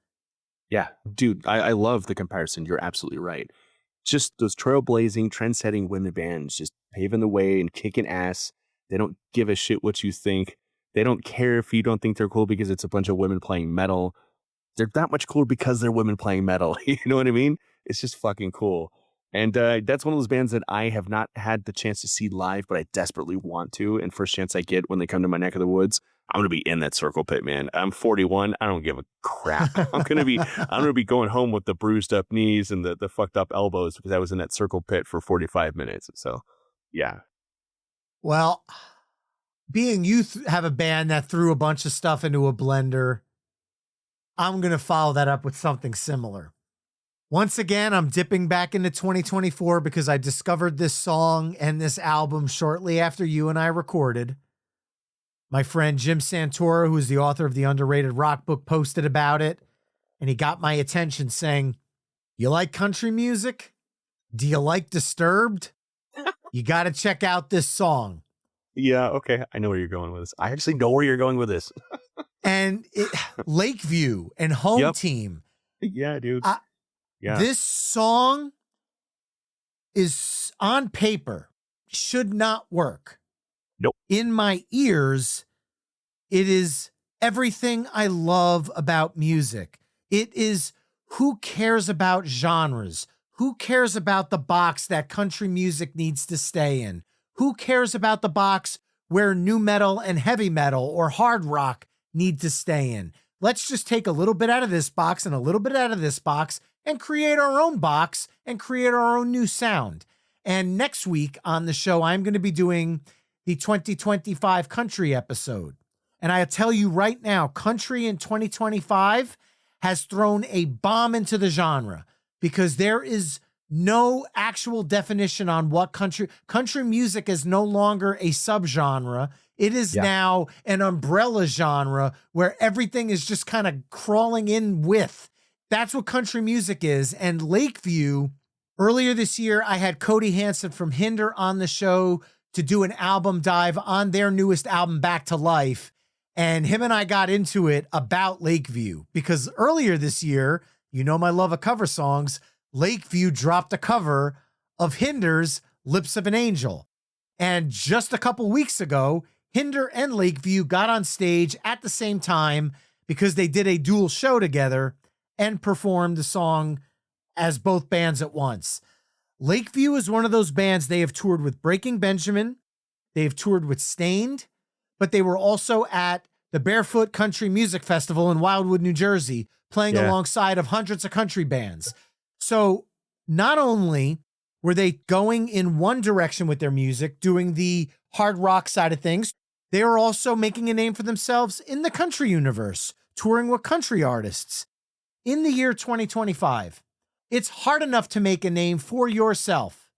Yeah, dude, I love the comparison. You're absolutely right. Just those trailblazing, trend-setting women bands just paving the way and kicking ass. They don't give a shit what you think. They don't care if you don't think they're cool because it's a bunch of women playing metal. They're that much cooler because they're women playing metal. You know what I mean? It's just fucking cool. And that's one of those bands that I have not had the chance to see live, but I desperately want to. And first chance I get when they come to my neck of the woods, I'm going to be in that circle pit, man. I'm 41. I don't give a crap. I'm going to be going home with the bruised up knees and the fucked up elbows because I was in that circle pit for 45 minutes. So, yeah. Well, being you have a band that threw a bunch of stuff into a blender, I'm going to follow that up with something similar. Once again, I'm dipping back into 2024 because I discovered this song and this album shortly after you and I recorded. My friend Jim Santoro, who is the author of the Underrated Rock Book, posted about it, and he got my attention saying, "You like country music? Do you like Disturbed? You got to check out this song." Yeah, okay. I know where you're going with this. I actually know where you're going with this. And Lakeview and Home Team. Yeah, dude. Yeah. This song is on paper, should not work. Nope. In my ears, it is everything I love about music. It is who cares about genres? Who cares about the box that country music needs to stay in? Who cares about the box where new metal and heavy metal or hard rock need to stay in? let's just take a little bit out of this box and a little bit out of this box and create our own box and create our own new sound. And next week on the show, I'm going to be doing the 2025 country episode. And I tell you right now, country in 2025 has thrown a bomb into the genre because there is no actual definition on what country music is no longer a subgenre. It is now an umbrella genre where everything is just kind of crawling in with. That's what country music is. And Lakeview, earlier this year, I had Cody Hansen from Hinder on the show to do an album dive on their newest album, Back to Life. And him and I got into it about Lakeview because earlier this year, you know my love of cover songs, Lakeview dropped a cover of Hinder's Lips of an Angel. And just a couple weeks ago, Hinder and Lakeview got on stage at the same time because they did a dual show together and performed the song as both bands at once. Lakeview is one of those bands. They have toured with Breaking Benjamin. They've toured with Stained, but they were also at the Barefoot Country Music Festival in Wildwood, New Jersey, playing alongside of hundreds of country bands. So not only were they going in one direction with their music, doing the hard rock side of things, they were also making a name for themselves in the country universe, touring with country artists. In the year 2025, it's hard enough to make a name for yourself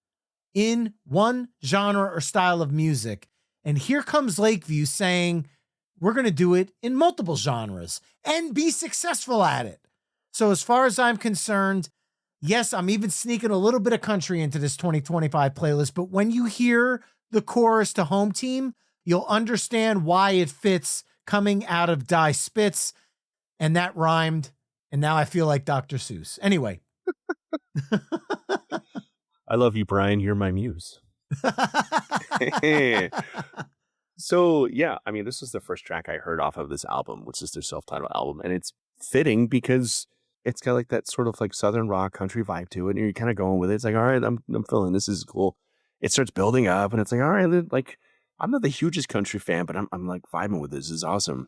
in one genre or style of music. And here comes Lakeview saying, we're going to do it in multiple genres and be successful at it. So as far as I'm concerned, yes, I'm even sneaking a little bit of country into this 2025 playlist, but when you hear the chorus to Home Team, you'll understand why it fits coming out of Die Spitz, and that rhymed, and now I feel like Dr. Seuss. Anyway. I love you, Brian. You're my muse. So, yeah, I mean, this is the first track I heard off of this album, which is their self-titled album, and it's fitting because it's got like that sort of like Southern rock country vibe to it, and you're kind of going with it. It's like, all right, I'm feeling this is cool. It starts building up, and it's like, all right, like I'm not the hugest country fan, but I'm like vibing with this. This is awesome.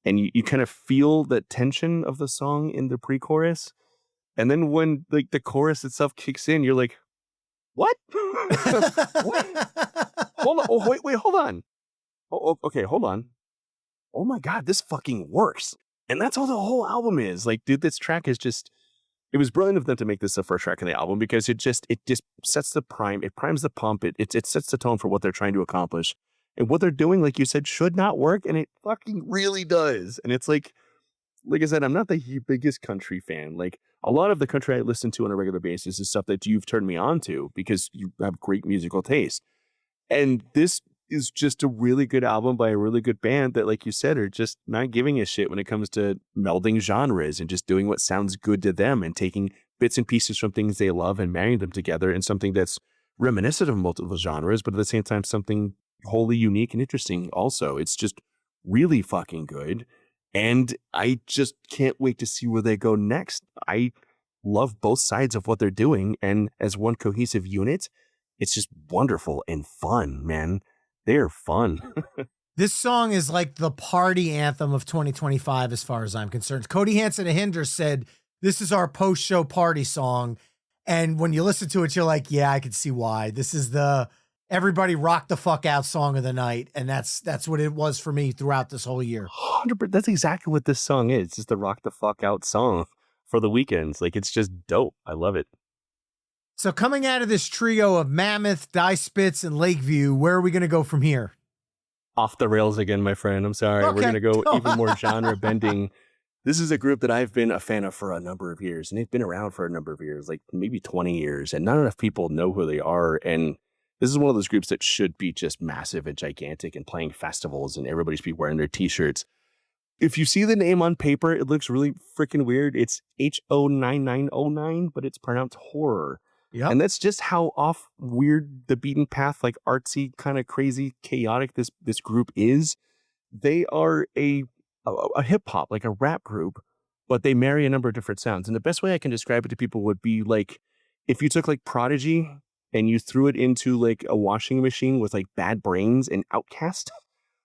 And you kind of feel the tension of the song in the pre-chorus, and then when like the chorus itself kicks in, you're like, what? What? Hold on. Oh, wait, hold on. Oh, okay, hold on. Oh my God, this fucking works. And that's all the whole album is. Like, dude, this track is just, it was brilliant of them to make this the first track of the album because it just sets the prime, it primes the pump, it sets the tone for what they're trying to accomplish. And what they're doing, like you said, should not work, and it fucking really does. And it's like I said, I'm not the biggest country fan. Like, a lot of the country I listen to on a regular basis is stuff that you've turned me on to because you have great musical taste. And this is just a really good album by a really good band that, like you said, are just not giving a shit when it comes to melding genres and just doing what sounds good to them and taking bits and pieces from things they love and marrying them together in something that's reminiscent of multiple genres, but at the same time, something wholly unique and interesting also. It's just really fucking good. And I just can't wait to see where they go next. I love both sides of what they're doing. And as one cohesive unit, it's just wonderful and fun, man. They're fun. This song is like the party anthem of 2025 as far as I'm concerned. Cody Hansen of Hinder said, this is our post-show party song. And when you listen to it, you're like, yeah, I can see why. This is the everybody rock the fuck out song of the night. And that's what it was for me throughout this whole year. 100%. That's exactly what this song is. It's just the rock the fuck out song for the weekends. Like, it's just dope. I love it. So coming out of this trio of Mammoth, Die Spitz, and Lakeview, where are we going to go from here? Off the rails again, my friend. I'm sorry. Okay. We're going to go even more genre bending. This is a group that I've been a fan of for a number of years, and they've been around for a number of years, like maybe 20 years, and not enough people know who they are. And this is one of those groups that should be just massive and gigantic and playing festivals, and everybody should be wearing their t-shirts. If you see the name on paper, it looks really freaking weird. It's HO9909, but it's pronounced horror. Yep. And that's just how off weird the beaten path, like artsy, kind of crazy, chaotic this group is. They are a hip hop, like a rap group, but they marry a number of different sounds. And the best way I can describe it to people would be like if you took like Prodigy and you threw it into like a washing machine with like Bad Brains and Outkast.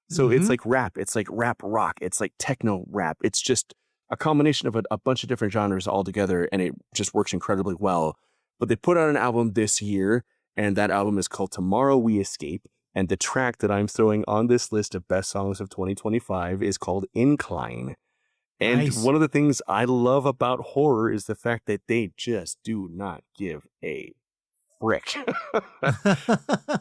So it's like rap, it's like rap rock, it's like techno rap. It's just a combination of a bunch of different genres all together, and it just works incredibly well. But they put out an album this year, and that album is called Tomorrow We Escape. And the track that I'm throwing on this list of best songs of 2025 is called Incline. And Nice. one of the things I love about horror is the fact that they just do not give a frick.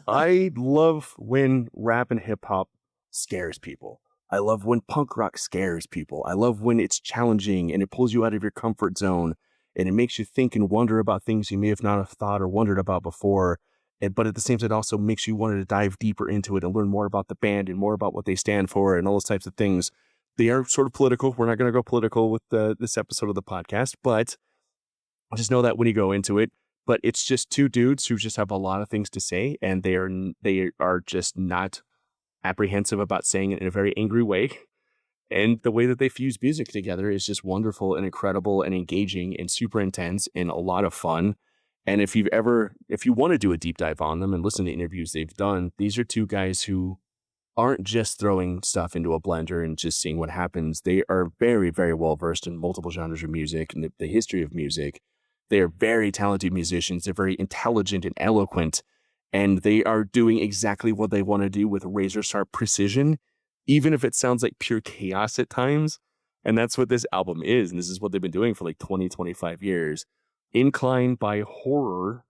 I love when rap and hip hop scares people. I love when punk rock scares people. I love when it's challenging and it pulls you out of your comfort zone and it makes you think and wonder about things you may have not have thought or wondered about before. But at the same time, it also makes you want to dive deeper into it and learn more about the band and more about what they stand for and all those types of things. They are sort of political. We're not going to go political with this episode of the podcast, but just know that when you go into it. But it's just two dudes who just have a lot of things to say, and they are just not apprehensive about saying it in a very angry way. And the way that they fuse music together is just wonderful and incredible and engaging and super intense and a lot of fun. And if you want to do a deep dive on them and listen to interviews they've done, these are two guys who aren't just throwing stuff into a blender and just seeing what happens. They are very, very well versed in multiple genres of music and the history of music. They are very talented musicians. They're very intelligent and eloquent, and they are doing exactly what they want to do with razor sharp precision, even if it sounds like pure chaos at times. And that's what this album is. And this is what they've been doing for like 20, 25 years. Incline by Horror.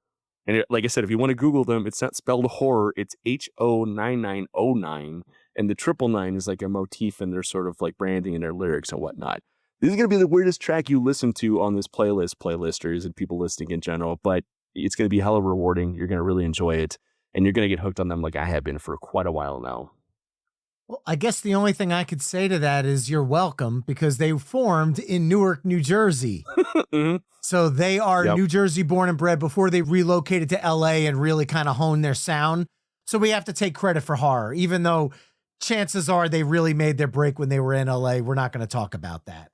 And like I said, if you want to Google them, it's not spelled horror. It's HO9909. And the 999 is like a motif in their sort of like branding and their lyrics and whatnot. This is going to be the weirdest track you listen to on this playlisters and people listening in general, but it's going to be hella rewarding. You're going to really enjoy it. And you're going to get hooked on them like I have been for quite a while now. Well, I guess the only thing I could say to that is you're welcome, because they formed in Newark, New Jersey. Mm-hmm. So they are New Jersey born and bred before they relocated to LA and really kind of honed their sound. So we have to take credit for horror, even though chances are they really made their break when they were in LA. We're not going to talk about that.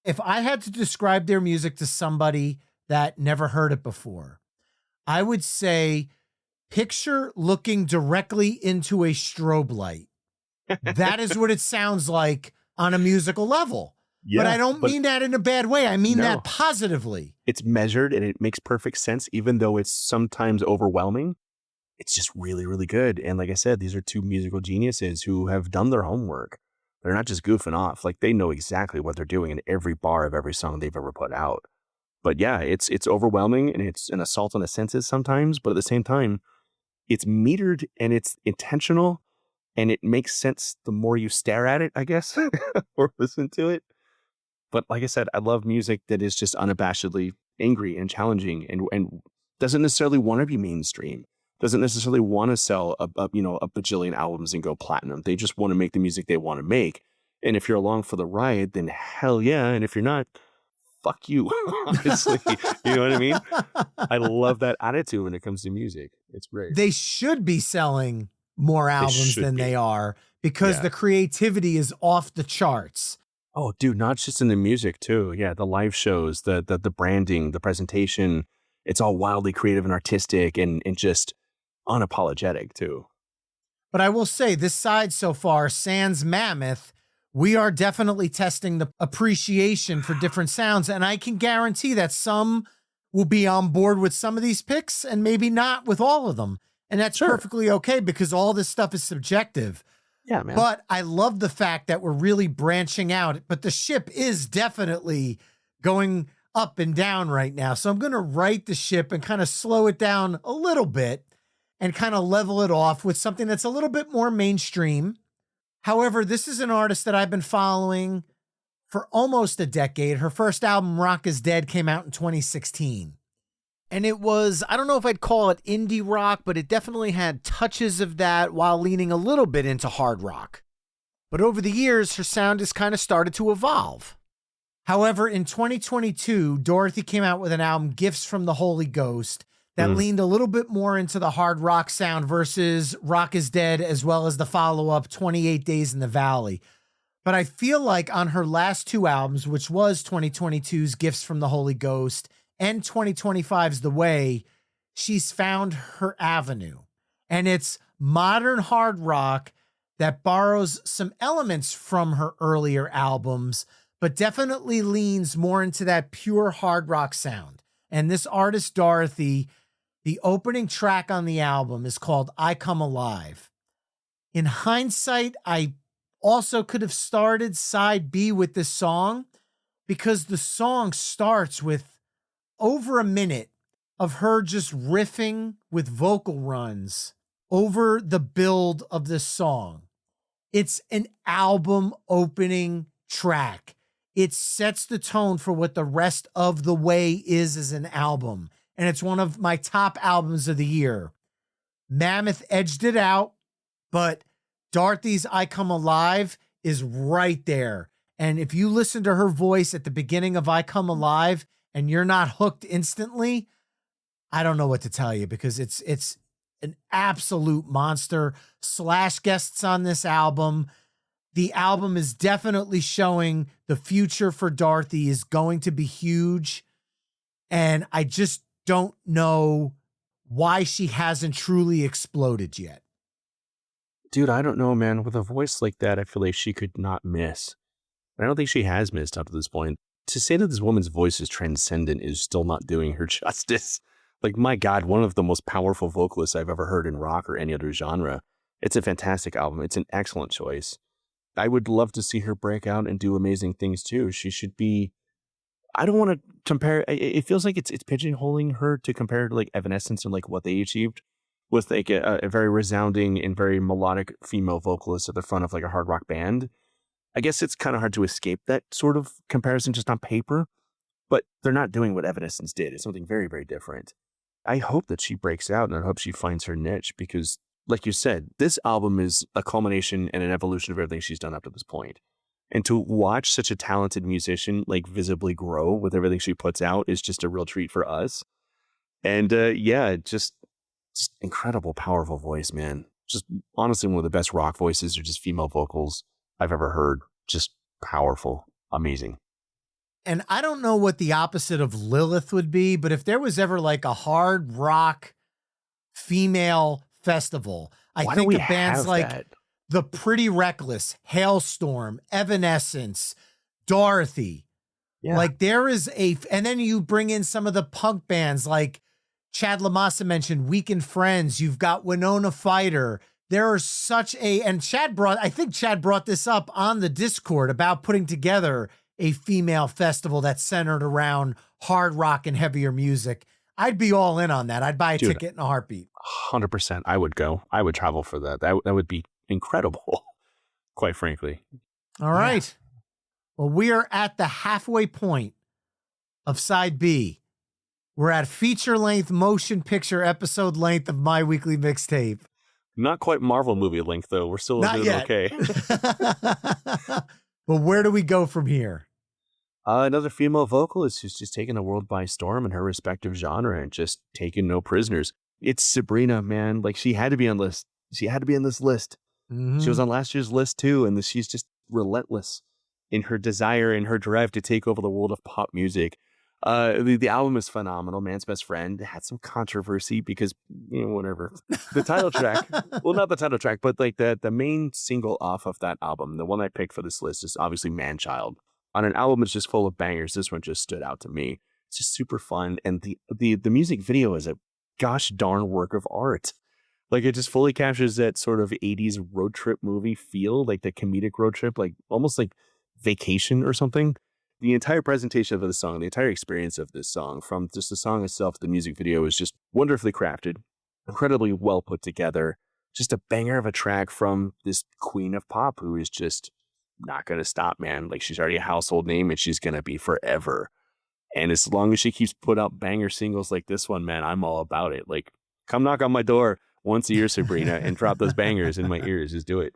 If I had to describe their music to somebody that never heard it before, I would say picture looking directly into a strobe light. That is what it sounds like on a musical level. Yeah, but I don't mean that in a bad way. I mean that positively. It's measured and it makes perfect sense, even though it's sometimes overwhelming. It's just really, really good. And like I said, these are two musical geniuses who have done their homework. They're not just goofing off. Like, they know exactly what they're doing in every bar of every song they've ever put out. But yeah, it's overwhelming and it's an assault on the senses sometimes. But at the same time, it's metered and it's intentional. And it makes sense the more you stare at it, I guess, or listen to it. But like I said, I love music that is just unabashedly angry and challenging and doesn't necessarily want to be mainstream, doesn't necessarily want to sell a bajillion albums and go platinum. They just want to make the music they want to make. And if you're along for the ride, then hell yeah. And if you're not, fuck you, honestly. You know what I mean? I love that attitude when it comes to music. It's great. They should be selling more albums than they are, because the creativity is off the charts. Oh, dude, not just in the music too. Yeah, the live shows, the branding, the presentation, it's all wildly creative and artistic and just unapologetic too. But I will say, this side so far, sans Mammoth, we are definitely testing the appreciation for different sounds. And I can guarantee that some will be on board with some of these picks and maybe not with all of them. And that's perfectly okay, because all this stuff is subjective. Yeah, man. But I love the fact that we're really branching out. But the ship is definitely going up and down right now. So I'm going to right the ship and kind of slow it down a little bit and kind of level it off with something that's a little bit more mainstream. However, this is an artist that I've been following for almost a decade. Her first album, Rock is Dead, came out in 2016. And it was, I don't know if I'd call it indie rock, but it definitely had touches of that while leaning a little bit into hard rock. But over the years, her sound has kind of started to evolve. However, in 2022, Dorothy came out with an album, Gifts from the Holy Ghost, that leaned a little bit more into the hard rock sound versus Rock is Dead, as well as the follow-up 28 Days in the Valley. But I feel like on her last two albums, which was 2022's Gifts from the Holy Ghost and 2025's The Way, she's found her avenue. And it's modern hard rock that borrows some elements from her earlier albums, but definitely leans more into that pure hard rock sound. And this artist, Dorothy, the opening track on the album is called I Come Alive. In hindsight, I also could have started side B with this song because the song starts with over a minute of her just riffing with vocal runs over the build of this song. It's an album opening track. It sets the tone for what the rest of the way is as an album. And it's one of my top albums of the year. Mammoth edged it out, but Dorothy's I Come Alive is right there. And if you listen to her voice at the beginning of I Come Alive and you're not hooked instantly, I don't know what to tell you, because it's an absolute monster. Slash guests on this album. The album is definitely showing the future for Dorothy is going to be huge. And I just don't know why she hasn't truly exploded yet. Dude, I don't know, man. With a voice like that, I feel like she could not miss. I don't think she has missed up to this point. To say that this woman's voice is transcendent is still not doing her justice. Like, my God, one of the most powerful vocalists I've ever heard in rock or any other genre. It's a fantastic album. It's an excellent choice. I would love to see her break out and do amazing things too. She should be... I don't want to compare... It feels like it's pigeonholing her to compare to like Evanescence and like what they achieved with like a very resounding and very melodic female vocalist at the front of like a hard rock band. I guess it's kind of hard to escape that sort of comparison just on paper, but they're not doing what Evanescence did. It's something very, very different. I hope that she breaks out and I hope she finds her niche because, like you said, this album is a culmination and an evolution of everything she's done up to this point. And to watch such a talented musician like visibly grow with everything she puts out is just a real treat for us. And yeah, just incredible, powerful voice, man. Just honestly one of the best rock voices or just female vocals I've ever heard. Just powerful, amazing. And I don't know what the opposite of Lilith would be, but if there was ever like a hard rock female festival, I think of bands like The Pretty Reckless, Hailstorm, Evanescence, Dorothy. Yeah. Like there is and then you bring in some of the punk bands like Chad LaMassa mentioned, Weekend Friends. You've got Winona Fighter. There are and I think Chad brought this up on the Discord about putting together a female festival that's centered around hard rock and heavier music. I'd be all in on that. I'd buy a ticket in a heartbeat. 100%. I would go. I would travel for that. That would be incredible, quite frankly. All right. Well, we are at the halfway point of side B. We're at feature-length motion picture episode length of My Weekly Mixtape. Not quite Marvel movie length, though. We're still doing okay. But where do we go from here? Another female vocalist who's just taken the world by storm in her respective genre and just taken no prisoners. It's Sabrina, man. Like, she had to be on this. She had to be on this list. Mm-hmm. She was on last year's list, too, and she's just relentless in her desire and her drive to take over the world of pop music. The album is phenomenal. Man's Best Friend. It had some controversy because, whatever. The title track, well, not the title track, but like the main single off of that album, the one I picked for this list is obviously Manchild. On an album that's just full of bangers, this one just stood out to me. It's just super fun. And the music video is a gosh darn work of art. Like, it just fully captures that sort of 80s road trip movie feel, like the comedic road trip, like almost like Vacation or something. The entire presentation of the song, the entire experience of this song, from just the song itself, the music video is just wonderfully crafted, incredibly well put together. Just a banger of a track from this queen of pop who is just not going to stop, man. Like, she's already a household name and she's going to be forever. And as long as she keeps put out banger singles like this one, man, I'm all about it. Like, come knock on my door once a year, Sabrina, and drop those bangers in my ears. Just do it.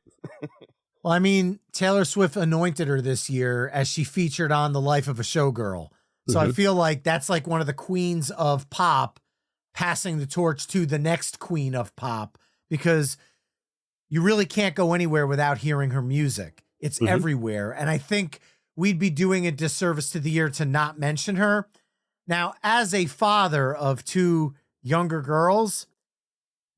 Well, I mean, Taylor Swift anointed her this year as she featured on The Life of a Showgirl. So I feel like that's like one of the queens of pop passing the torch to the next queen of pop, because you really can't go anywhere without hearing her music. It's everywhere. And I think we'd be doing a disservice to the year to not mention her. Now, as a father of two younger girls,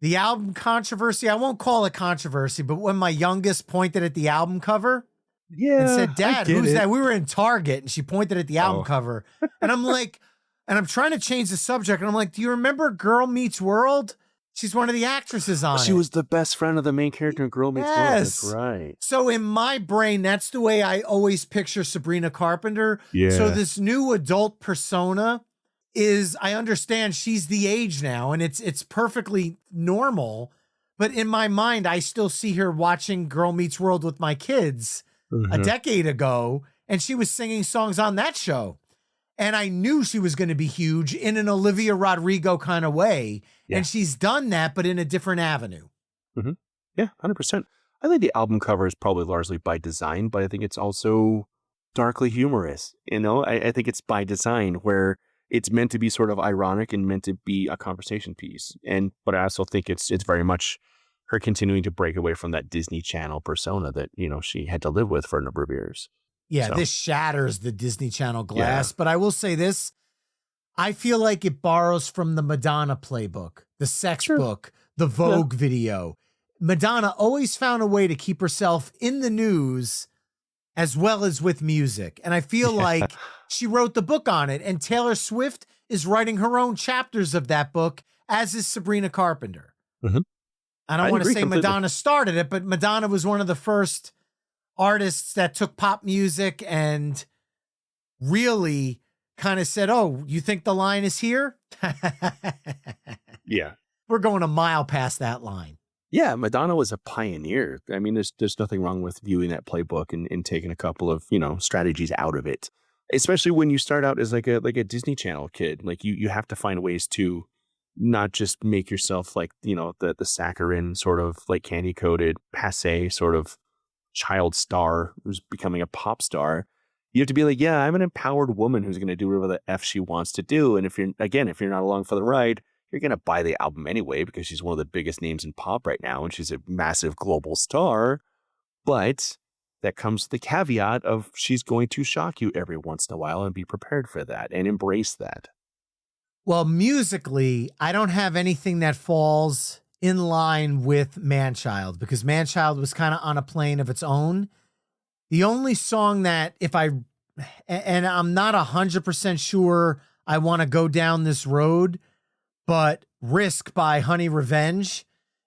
the album controversy, I won't call it controversy, but when my youngest pointed at the album cover, and Yeah, said, I Dad, get who's it. that? We were in Target and she pointed at the album Oh. cover. And I'm like, and I'm trying to change the subject. And I'm like, do you remember Girl Meets World? She's one of the actresses on She it. was the best friend of the main character in Girl Meets World. That's right. So in my brain, that's the way I always picture Sabrina Carpenter. Yeah. So this new adult persona is, I understand she's the age now and it's perfectly normal. But in my mind, I still see her watching Girl Meets World with my kids a decade ago. And she was singing songs on that show. And I knew she was going to be huge in an Olivia Rodrigo kind of way. Yeah. And she's done that, but in a different avenue. Mm-hmm. Yeah, 100%. I think the album cover is probably largely by design, but I think it's also darkly humorous. You know, I think it's by design where it's meant to be sort of ironic and meant to be a conversation piece. But I also think it's very much her continuing to break away from that Disney Channel persona that, you know, she had to live with for a number of years. Yeah, this shatters the Disney Channel glass. Yeah. But I will say this. I feel like it borrows from the Madonna playbook, the sex book, the Vogue video. Madonna always found a way to keep herself in the news as well as with music. And I feel like she wrote the book on it. And Taylor Swift is writing her own chapters of that book, as is Sabrina Carpenter. Mm-hmm. I don't want to say completely. Madonna started it, but Madonna was one of the first artists that took pop music and really kind of said, oh, you think the line is here? Yeah. We're going a mile past that line. Yeah, Madonna was a pioneer. I mean, there's nothing wrong with viewing that playbook and taking a couple of, you know, strategies out of it. Especially when you start out as like a Disney Channel kid. Like you have to find ways to not just make yourself like, you know, the saccharine sort of like candy coated passe sort of child star who's becoming a pop star. You have to be like, yeah, I'm an empowered woman who's going to do whatever the F she wants to do. And if you're not along for the ride, you're going to buy the album anyway, because she's one of the biggest names in pop right now. And she's a massive global star. But that comes with the caveat of she's going to shock you every once in a while, and be prepared for that and embrace that. Well, musically, I don't have anything that falls in line with Manchild, because Manchild was kind of on a plane of its own. The only song that and I'm not 100% sure I want to go down this road, but Risk by Honey Revenge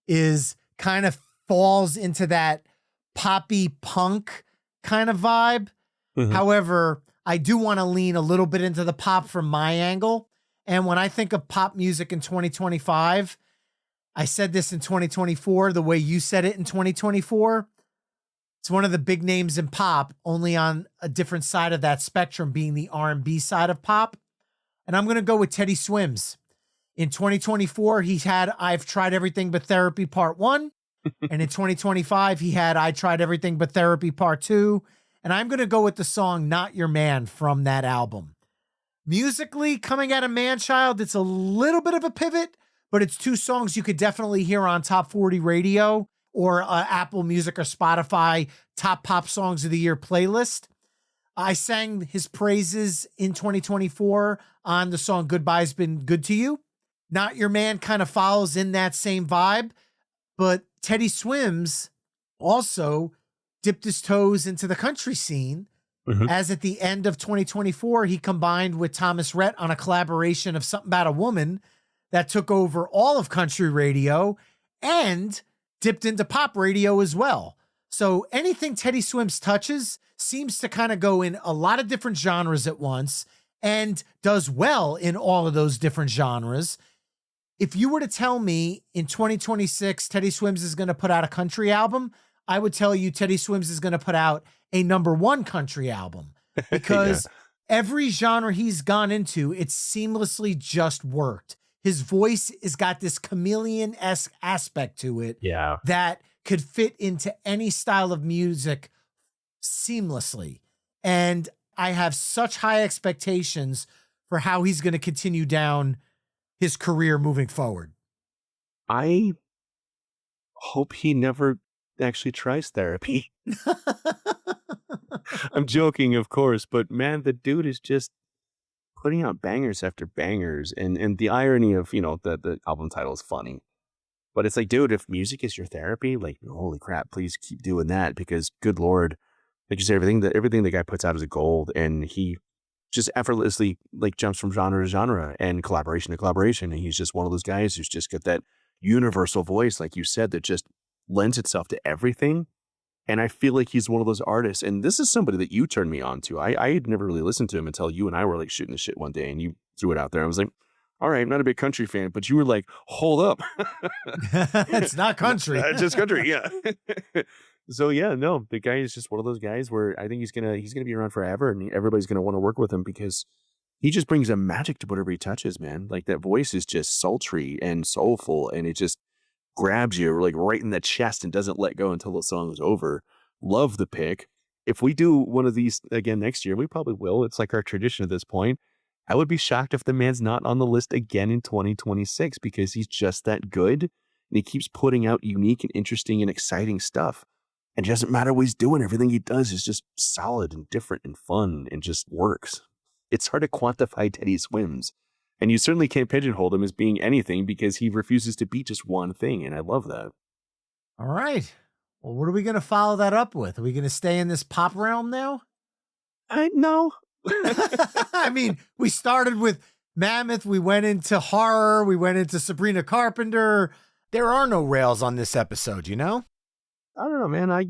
is kind of falls into that poppy punk kind of vibe. Mm-hmm. However, I do want to lean a little bit into the pop from my angle. And when I think of pop music in 2025, I said this in 2024, the way you said it in 2024. It's one of the big names in pop, only on a different side of that spectrum, being the R&B side of pop. And I'm going to go with Teddy Swims. In 2024, he had I've Tried Everything But Therapy Part 1. And in 2025, he had I Tried Everything But Therapy Part 2. And I'm going to go with the song Not Your Man from that album. Musically, coming out of Manchild, it's a little bit of a pivot, but it's two songs you could definitely hear on Top 40 Radio or Apple Music or Spotify Top Pop Songs of the Year playlist. I sang his praises in 2024 on the song Goodbye's Been Good to You. Not Your Man kind of follows in that same vibe, but Teddy Swims also dipped his toes into the country scene, as at the end of 2024, he combined with Thomas Rhett on a collaboration of Something About a Woman that took over all of country radio and dipped into pop radio as well. So anything Teddy Swims touches seems to kind of go in a lot of different genres at once and does well in all of those different genres. If you were to tell me in 2026, Teddy Swims is going to put out a country album, I would tell you Teddy Swims is going to put out a #1 country album, because every genre he's gone into, it's seamlessly just worked. His voice has got this chameleon-esque aspect to it that could fit into any style of music seamlessly. And I have such high expectations for how he's going to continue down his career moving forward. I hope he never actually tries therapy. I'm joking, of course, but man, the dude is just putting out bangers after bangers. And the irony of, you know, the album title is funny. But it's like, dude, if music is your therapy, like, holy crap, please keep doing that, because good Lord, Like you said, everything the guy puts out is gold, and he just effortlessly like jumps from genre to genre and collaboration to collaboration. And he's just one of those guys who's just got that universal voice, like you said, that just lends itself to everything. And I feel like he's one of those artists. And this is somebody that you turned me on to. I had never really listened to him until you and I were like shooting the shit one day, and you threw it out there. I was like, all right, I'm not a big country fan, but you were like, hold up. It's not country. Just country, yeah. So yeah, no, the guy is just one of those guys where I think he's gonna be around forever, and everybody's gonna want to work with him because he just brings a magic to whatever he touches, man. Like that voice is just sultry and soulful, and it just grabs you like right in the chest and doesn't let go until the song is over. Love the pick. If we do one of these again next year, we probably will. It's like our tradition at this point. I would be shocked if the man's not on the list again in 2026 because he's just that good, and he keeps putting out unique and interesting and exciting stuff. And it doesn't matter what he's doing. Everything he does is just solid and different and fun and just works. It's hard to quantify Teddy's whims. And you certainly can't pigeonhole him as being anything because he refuses to be just one thing. And I love that. All right. Well, what are we going to follow that up with? Are we going to stay in this pop realm now? No. I mean, we started with Mammoth. We went into horror. We went into Sabrina Carpenter. There are no rails on this episode, you know? I don't know, man. I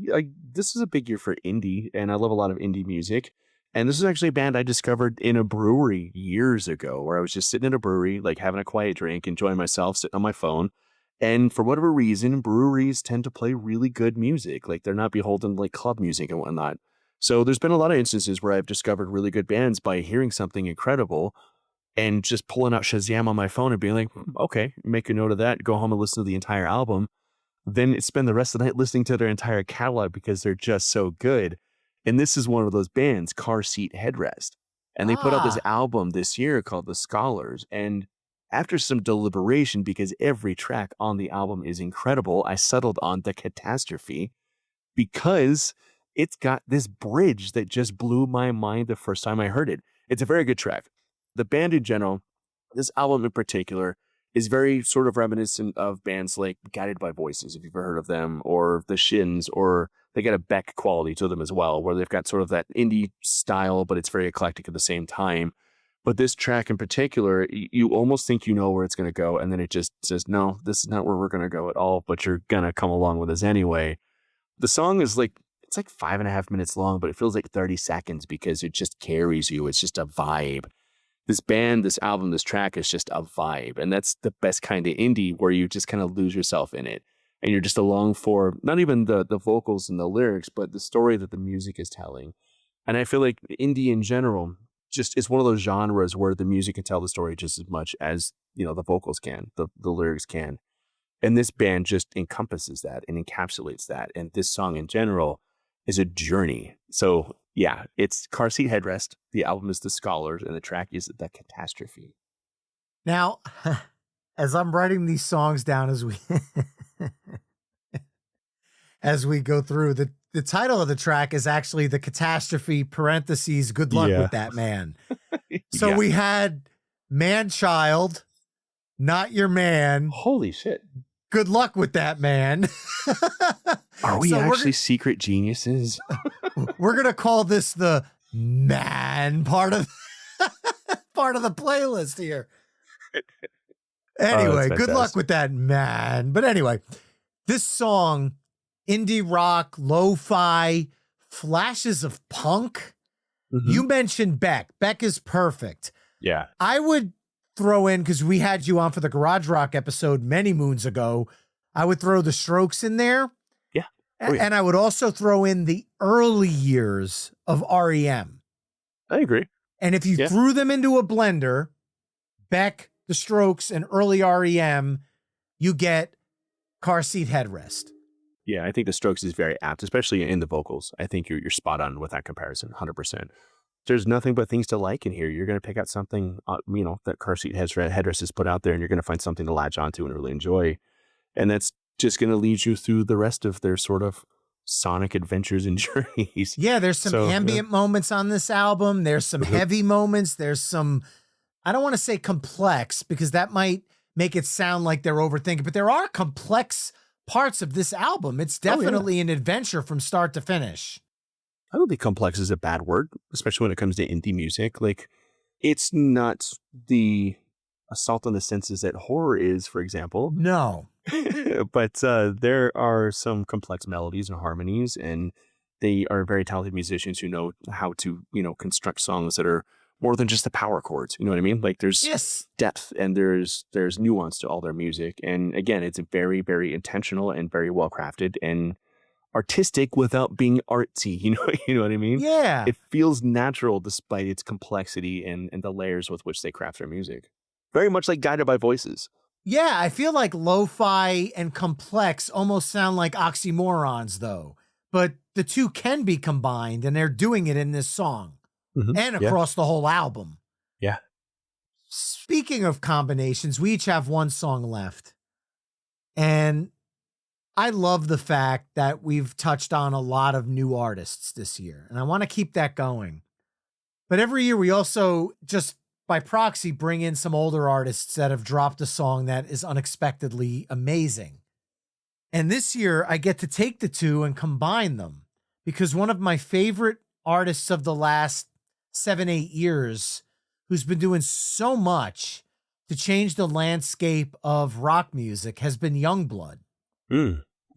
this is a big year for indie, and I love a lot of indie music. And this is actually a band I discovered in a brewery years ago, where I was just sitting in a brewery, like having a quiet drink, enjoying myself, sitting on my phone. And for whatever reason, breweries tend to play really good music. Like they're not beholden to like club music and whatnot. So there's been a lot of instances where I've discovered really good bands by hearing something incredible and just pulling out Shazam on my phone and being like, okay, make a note of that, go home and listen to the entire album. Then spend the rest of the night listening to their entire catalog because they're just so good. And this is one of those bands, Car Seat Headrest. And they put out this album this year called The Scholars. And after some deliberation, because every track on the album is incredible, I settled on The Catastrophe because it's got this bridge that just blew my mind the first time I heard it. It's a very good track. The band in general, this album in particular, is very sort of reminiscent of bands like Guided by Voices, if you've ever heard of them, or The Shins, or they got a Beck quality to them as well, where they've got sort of that indie style, but it's very eclectic at the same time. But this track in particular, you almost think you know where it's going to go, and then it just says, no, this is not where we're going to go at all, but you're going to come along with us anyway. The song is like, it's like 5.5 minutes long, but it feels like 30 seconds because it just carries you. It's just a vibe. This band, this album, this track is just a vibe. And that's the best kind of indie where you just kind of lose yourself in it. And you're just along for not even the vocals and the lyrics, but the story that the music is telling. And I feel like indie in general just is one of those genres where the music can tell the story just as much as, you know, the vocals can, the lyrics can. And this band just encompasses that and encapsulates that. And this song in general is a journey. So yeah, it's Car Seat Headrest. The album is The Scholars, and the track is The Catastrophe. Now, as I'm writing these songs down as we go through, the title of the track is actually The Catastrophe, parentheses, good luck with that man. So we had Manchild, Not Your Man. Holy shit. Good luck with that man. Are we actually secret geniuses? We're going to call this the man part of the playlist here. Anyway, good luck with that, man. But anyway, this song, indie rock, lo-fi, flashes of punk. Mm-hmm. You mentioned Beck. Beck is perfect. Yeah. I would throw in, because we had you on for the Garage Rock episode many moons ago, I would throw the Strokes in there. Yeah. Oh, yeah. And I would also throw in the early years of REM. I agree. And if you threw them into a blender, Beck, the Strokes, and early REM, you get Car Seat Headrest. Yeah, I think the Strokes is very apt, especially in the vocals. I think you're spot on with that comparison, 100%. There's nothing but things to like in here. You're going to pick out something, that Car Seat Headrest has put out there, and you're going to find something to latch onto and really enjoy. And that's just going to lead you through the rest of their sort of sonic adventures and journeys. Yeah, there's some ambient moments on this album. There's some heavy moments. There's some, I don't want to say complex, because that might make it sound like they're overthinking, but there are complex parts of this album. It's definitely an adventure from start to finish. I don't think complex is a bad word, especially when it comes to indie music. Like, it's not the assault on the senses that horror is, for example. No. But there are some complex melodies and harmonies, and they are very talented musicians who know how to, construct songs that are more than just the power chords. You know what I mean? Like, there's depth and there's nuance to all their music. And again, it's very, very intentional and very well crafted and artistic without being artsy. You know what I mean? Yeah. It feels natural despite its complexity and the layers with which they craft their music. Very much like Guided by Voices. Yeah, I feel like lo-fi and complex almost sound like oxymorons, though. But the two can be combined, and they're doing it in this song and across the whole album. Yeah. Speaking of combinations, we each have one song left. And I love the fact that we've touched on a lot of new artists this year, and I want to keep that going. But every year we also just by proxy bring in some older artists that have dropped a song that is unexpectedly amazing. And this year I get to take the two and combine them because one of my favorite artists of the last 7-8 years who's been doing so much to change the landscape of rock music has been YUNGBLUD.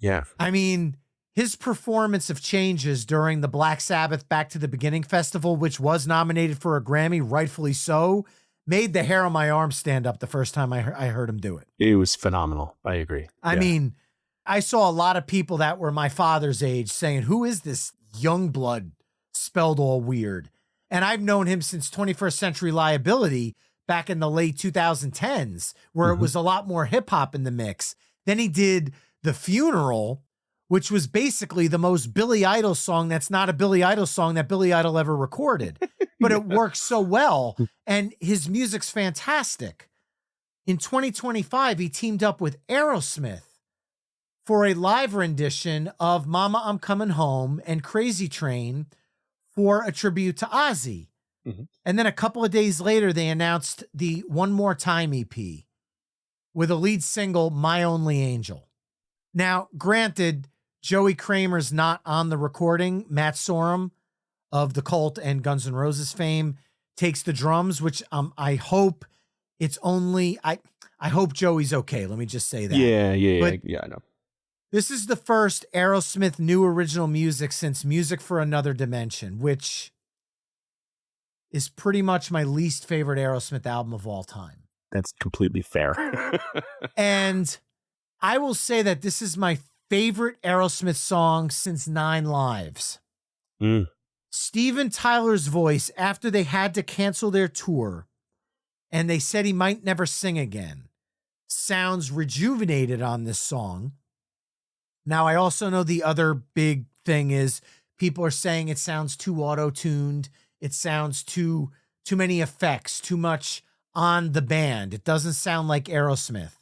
Yeah. I mean, his performance of Changes during the Black Sabbath Back to the Beginning Festival, which was nominated for a Grammy, rightfully so, made the hair on my arm stand up the first time I heard him do it. It was phenomenal. I agree. I mean, I saw a lot of people that were my father's age saying, who is this YUNGBLUD spelled all weird? And I've known him since 21st Century Liability back in the late 2010s, where it was a lot more hip hop in the mix. Then he did The Funeral, which was basically the most Billy Idol song that's not a Billy Idol song that Billy Idol ever recorded. But it works so well, and his music's fantastic. In 2025, he teamed up with Aerosmith for a live rendition of Mama, I'm Coming Home and Crazy Train for a tribute to Ozzy. And then a couple of days later, they announced the One More Time EP with a lead single, My Only Angel. Now, granted, Joey Kramer's not on the recording. Matt Sorum of the Cult and Guns N' Roses fame takes the drums, which I hope it's only, I hope Joey's okay. Let me just say that. Yeah, I know. This is the first Aerosmith new original music since Music for Another Dimension, which is pretty much my least favorite Aerosmith album of all time. That's completely fair. And I will say that this is my favorite Aerosmith song since 9 Lives. Steven Tyler's voice after they had to cancel their tour and they said he might never sing again sounds rejuvenated on this song. Now, I also know the other big thing is people are saying it sounds too auto-tuned. It sounds too many effects, too much on the band. It doesn't sound like Aerosmith.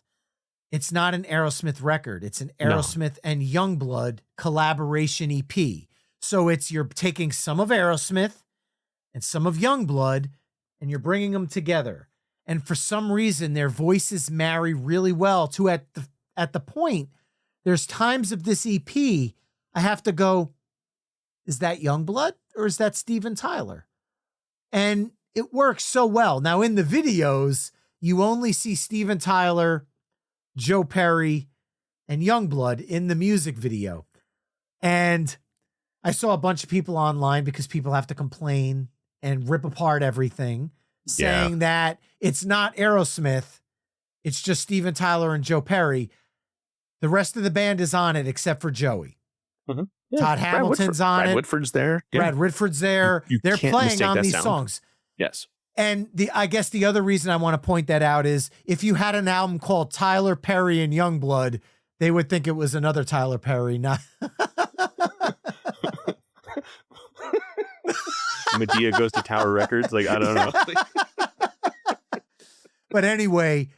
It's not an Aerosmith record. It's an Aerosmith and YUNGBLUD collaboration EP. So you're taking some of Aerosmith and some of YUNGBLUD and you're bringing them together. And for some reason, their voices marry really well to at the point, there's times of this EP, I have to go, is that YUNGBLUD or is that Steven Tyler? And it works so well. Now in the videos, you only see Steven Tyler, Joe Perry, and YUNGBLUD in the music video. And I saw a bunch of people online because people have to complain and rip apart everything, saying that it's not Aerosmith. It's just Steven Tyler and Joe Perry. The rest of the band is on it except for Joey. Yeah, Todd Hamilton's on Brad it. Whitford's there. Yeah. Brad Whitford's there. They're playing on these songs. Yes. And I guess the other reason I want to point that out is if you had an album called Tyler Perry and YUNGBLUD, they would think it was another Tyler Perry, not Medea goes to Tower Records. Like, I don't know. But anyway,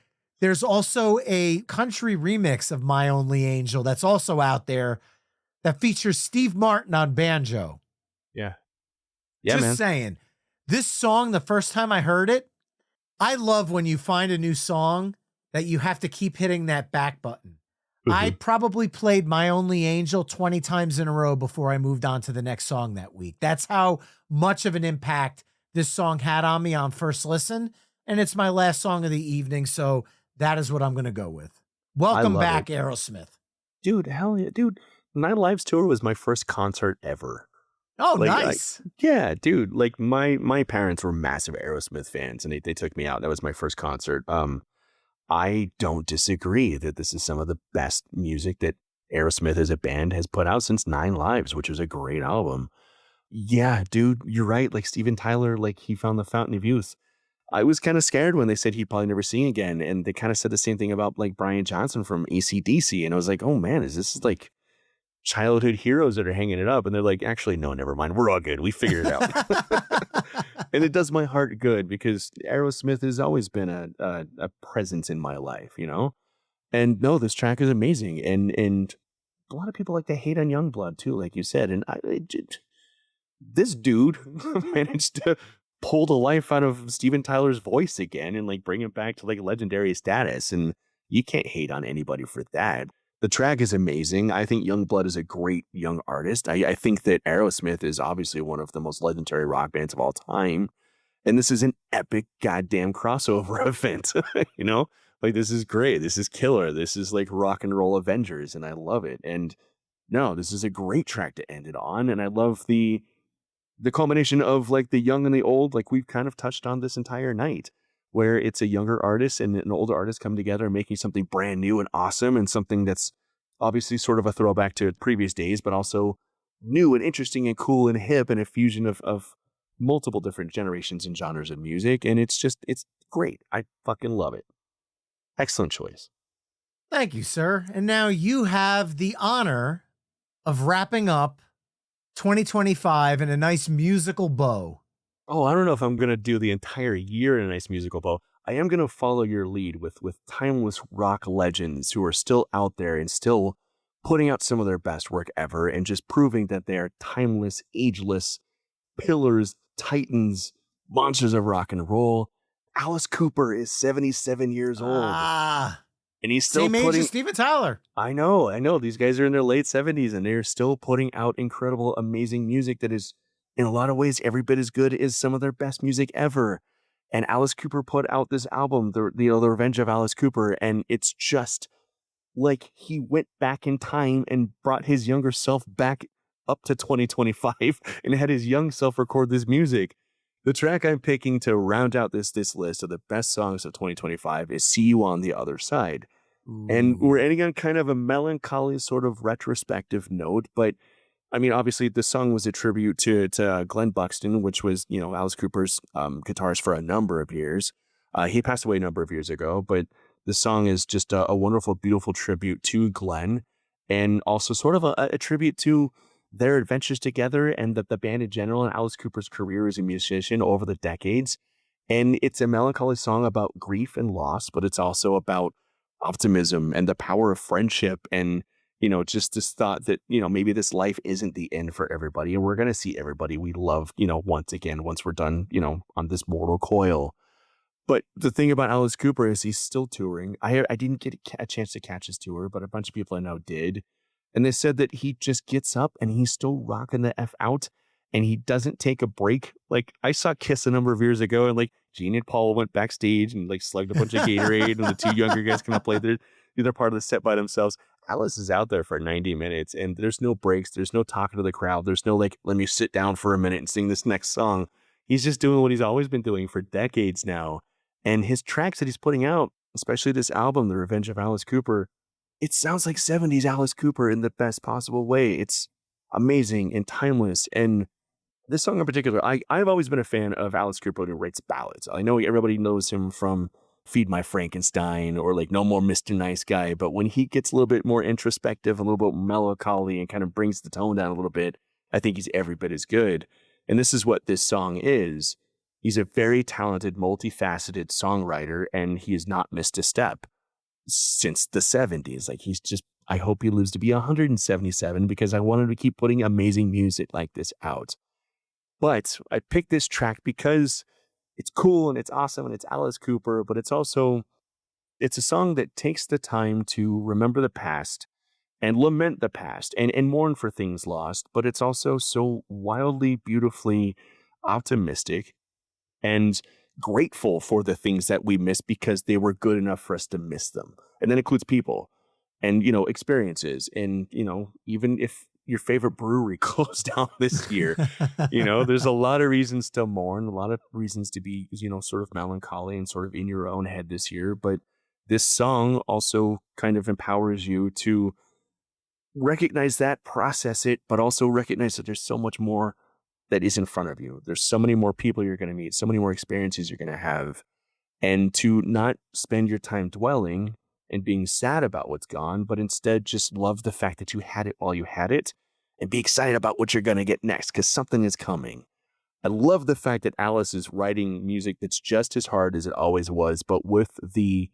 there's also a country remix of My Only Angel that's also out there that features Steve Martin on banjo. Yeah, Just saying. This song, the first time I heard it, I love when you find a new song that you have to keep hitting that back button. I probably played My Only Angel 20 times in a row before I moved on to the next song that week. That's how much of an impact this song had on me on first listen. And it's my last song of the evening. So that is what I'm going to go with. Welcome love back, it. Aerosmith. Dude, hell yeah. Dude, Nine Lives Tour was my first concert ever. Oh, nice. Yeah, dude. Like my parents were massive Aerosmith fans and they took me out. That was my first concert. I don't disagree that this is some of the best music that Aerosmith as a band has put out since Nine Lives, which was a great album. Yeah, dude, you're right. Like Steven Tyler, like he found the fountain of youth. I was kind of scared when they said he'd probably never sing again. And they kind of said the same thing about like Brian Johnson from AC/DC. And I was like, oh man, is this like childhood heroes that are hanging it up? And they're like, actually, no, never mind. We're all good. We figured it out. And it does my heart good because Aerosmith has always been a presence in my life, you know? And no, this track is amazing. And a lot of people like to hate on Youngblood too, like you said. And this dude managed to pull the life out of Steven Tyler's voice again and like bring it back to like legendary status. And you can't hate on anybody for that. The track is amazing. I think Youngblood is a great young artist. I think that Aerosmith is obviously one of the most legendary rock bands of all time. And this is an epic goddamn crossover event. You know, like this is great. This is killer. This is like rock and roll Avengers. And I love it. And no, this is a great track to end it on. And I love the culmination of like the young and the old, like we've kind of touched on this entire night, where it's a younger artist and an older artist come together and making something brand new and awesome and something that's obviously sort of a throwback to previous days, but also new and interesting and cool and hip and a fusion of multiple different generations and genres of music. And it's great. I fucking love it. Excellent choice. Thank you, sir. And now you have the honor of wrapping up 2025 in a nice musical bow. Oh, I don't know if I'm going to do the entire year in a nice musical bow. I am going to follow your lead with timeless rock legends who are still out there and still putting out some of their best work ever and just proving that they are timeless, ageless pillars, titans, monsters of rock and roll. Alice Cooper is 77 years old. And he's still same age as Steven Tyler. I know. These guys are in their late 70s and they're still putting out incredible, amazing music that is in a lot of ways every bit as good as some of their best music ever. And Alice Cooper put out this album, the Revenge of Alice Cooper, and it's just like he went back in time and brought his younger self back up to 2025 and had his young self record this music. The track I'm picking to round out this list of the best songs of 2025 is See You on the Other Side. Ooh. And we're ending on kind of a melancholy sort of retrospective note, but I mean, obviously, the song was a tribute to Glenn Buxton, which was, you know, Alice Cooper's guitarist for a number of years. He passed away a number of years ago, but the song is just a wonderful, beautiful tribute to Glenn and also sort of a tribute to their adventures together and the band in general and Alice Cooper's career as a musician over the decades. And it's a melancholy song about grief and loss, but it's also about optimism and the power of friendship and, you know, just this thought that, you know, maybe this life isn't the end for everybody. And we're going to see everybody we love, you know, once we're done, you know, on this mortal coil. But the thing about Alice Cooper is he's still touring. I didn't get a chance to catch his tour, but a bunch of people I know did. And they said that he just gets up and he's still rocking the F out and he doesn't take a break. Like I saw Kiss a number of years ago and like Gene and Paul went backstage and like slugged a bunch of Gatorade and the two younger guys come up play their part of the set by themselves. Alice is out there for 90 minutes and there's no breaks. There's no talking to the crowd. There's no like, let me sit down for a minute and sing this next song. He's just doing what he's always been doing for decades now. And his tracks that he's putting out, especially this album, The Revenge of Alice Cooper, it sounds like 70s Alice Cooper in the best possible way. It's amazing and timeless. And this song in particular, I've always been a fan of Alice Cooper who writes ballads. I know everybody knows him from Feed My Frankenstein or like No More Mr. Nice Guy, but when he gets a little bit more introspective, a little bit melancholy and kind of brings the tone down a little bit, I think he's every bit as good. And this is what this song is. He's a very talented, multifaceted songwriter, and he has not missed a step since the 70s. Like he's just, I hope he lives to be 177 because I want him to keep putting amazing music like this out. But I picked this track because it's cool and it's awesome and it's Alice Cooper, but it's it's a song that takes the time to remember the past and lament the past and mourn for things lost, but it's also so wildly, beautifully optimistic and grateful for the things that we miss because they were good enough for us to miss them. And that includes people and, experiences. And, even if your favorite brewery closed down this year, there's a lot of reasons to mourn, a lot of reasons to be, sort of melancholy and sort of in your own head this year. But this song also kind of empowers you to recognize that, process it, but also recognize that there's so much more that is in front of you. There's so many more people you're going to meet, so many more experiences you're going to have. And to not spend your time dwelling and being sad about what's gone, but instead just love the fact that you had it while you had it and be excited about what you're going to get next because something is coming. I love the fact that Alice is writing music that's just as hard as it always was, but with the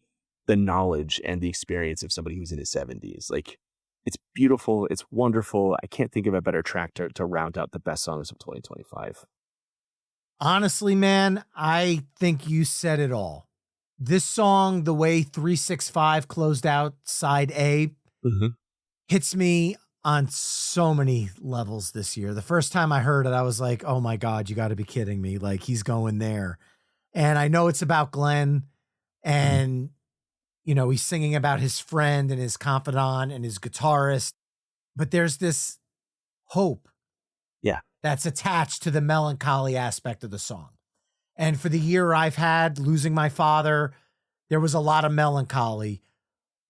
knowledge and the experience of somebody who's in his 70s. Like, it's beautiful. It's wonderful. I can't think of a better track to round out the best songs of 2025. Honestly, man, I think you said it all. This song, the way 365 closed out side A, hits me on so many levels this year. The first time I heard it, I was like, oh my God, you got to be kidding me. Like, he's going there. And I know it's about Glenn and, he's singing about his friend and his confidant and his guitarist, but there's this hope. Yeah. That's attached to the melancholy aspect of the song. And for the year I've had losing my father, there was a lot of melancholy,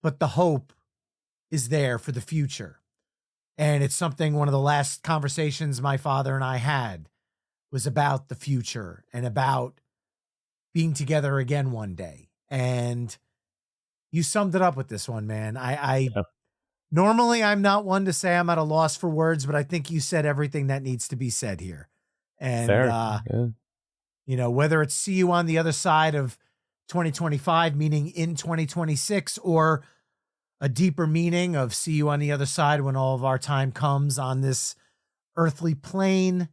but the hope is there for the future. And it's something, one of the last conversations my father and I had was about the future and about being together again one day. And you summed it up with this one, man. Normally I'm not one to say I'm at a loss for words, but I think you said everything that needs to be said here. And, whether it's see you on the other side of 2025, meaning in 2026, or a deeper meaning of see you on the other side when all of our time comes on this earthly plane.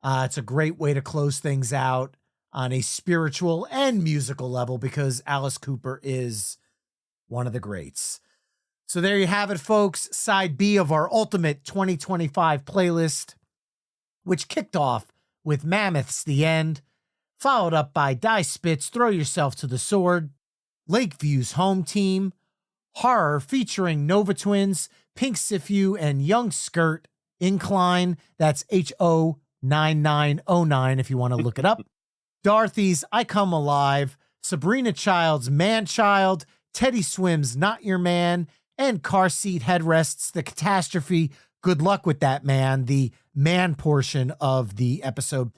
It's a great way to close things out on a spiritual and musical level because Alice Cooper is one of the greats. So there you have it, folks. Side B of our ultimate 2025 playlist, which kicked off with Mammoth's The End, followed up by Die Spitz, Throw Yourself to the Sword, Lakeview's Home Team, Horror featuring Nova Twins, Pink Sifu, and Young Skirt, Incline. That's HO9909 if you want to look it up. Dorothy's I Come Alive, Sabrina Child's Manchild, Teddy Swim's Not Your Man, and Car Seat Headrests, The Catastrophe. Good luck with that, man. The man portion of the episode.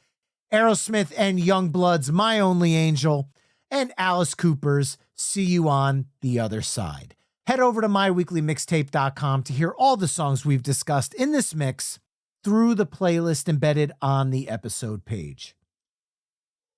Aerosmith and YUNGBLUD's My Only Angel, and Alice Cooper's See You on the Other Side. Head over to myweeklymixtape.com to hear all the songs we've discussed in this mix through the playlist embedded on the episode page.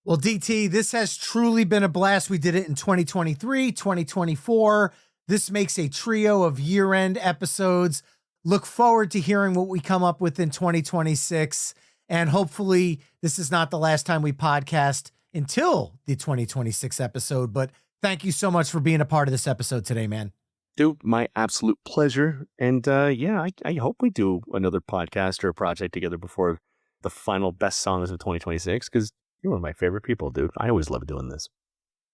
Well, DT, this has truly been a blast. We did it in 2023, 2024. This makes a trio of year-end episodes. Look forward to hearing what we come up with in 2026. And hopefully this is not the last time we podcast until the 2026 episode. But thank you so much for being a part of this episode today, man. Dude, my absolute pleasure. And I hope we do another podcast or a project together before the final best songs of 2026, because you're one of my favorite people, dude. I always love doing this.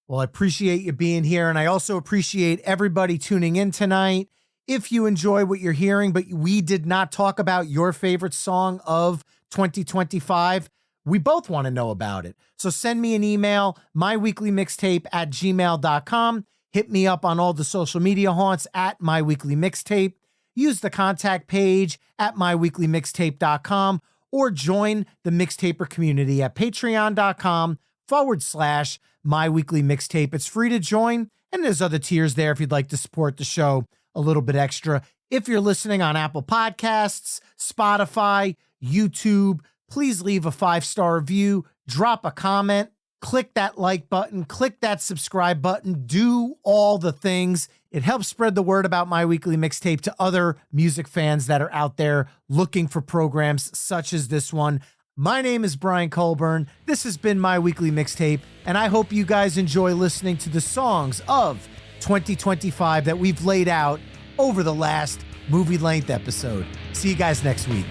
Well, I appreciate you being here, and I also appreciate everybody tuning in tonight. If you enjoy what you're hearing, but we did not talk about your favorite song of 2025, we both want to know about it. So send me an email, myweeklymixtape@gmail.com. Hit me up on all the social media haunts at myweeklymixtape. Use the contact page at myweeklymixtape.com or join the Mixtaper community at patreon.com/myweeklymixtape. It's free to join, and there's other tiers there if you'd like to support the show a little bit extra. If you're listening on Apple Podcasts, Spotify, YouTube, please leave a 5-star review, drop a comment, click that like button, click that subscribe button, do all the things. It helps spread the word about My Weekly Mixtape to other music fans that are out there looking for programs such as this one. My name is Brian Colburn. This has been My Weekly Mixtape, and I hope you guys enjoy listening to the songs of 2025 that we've laid out over the last movie length episode. See you guys next week.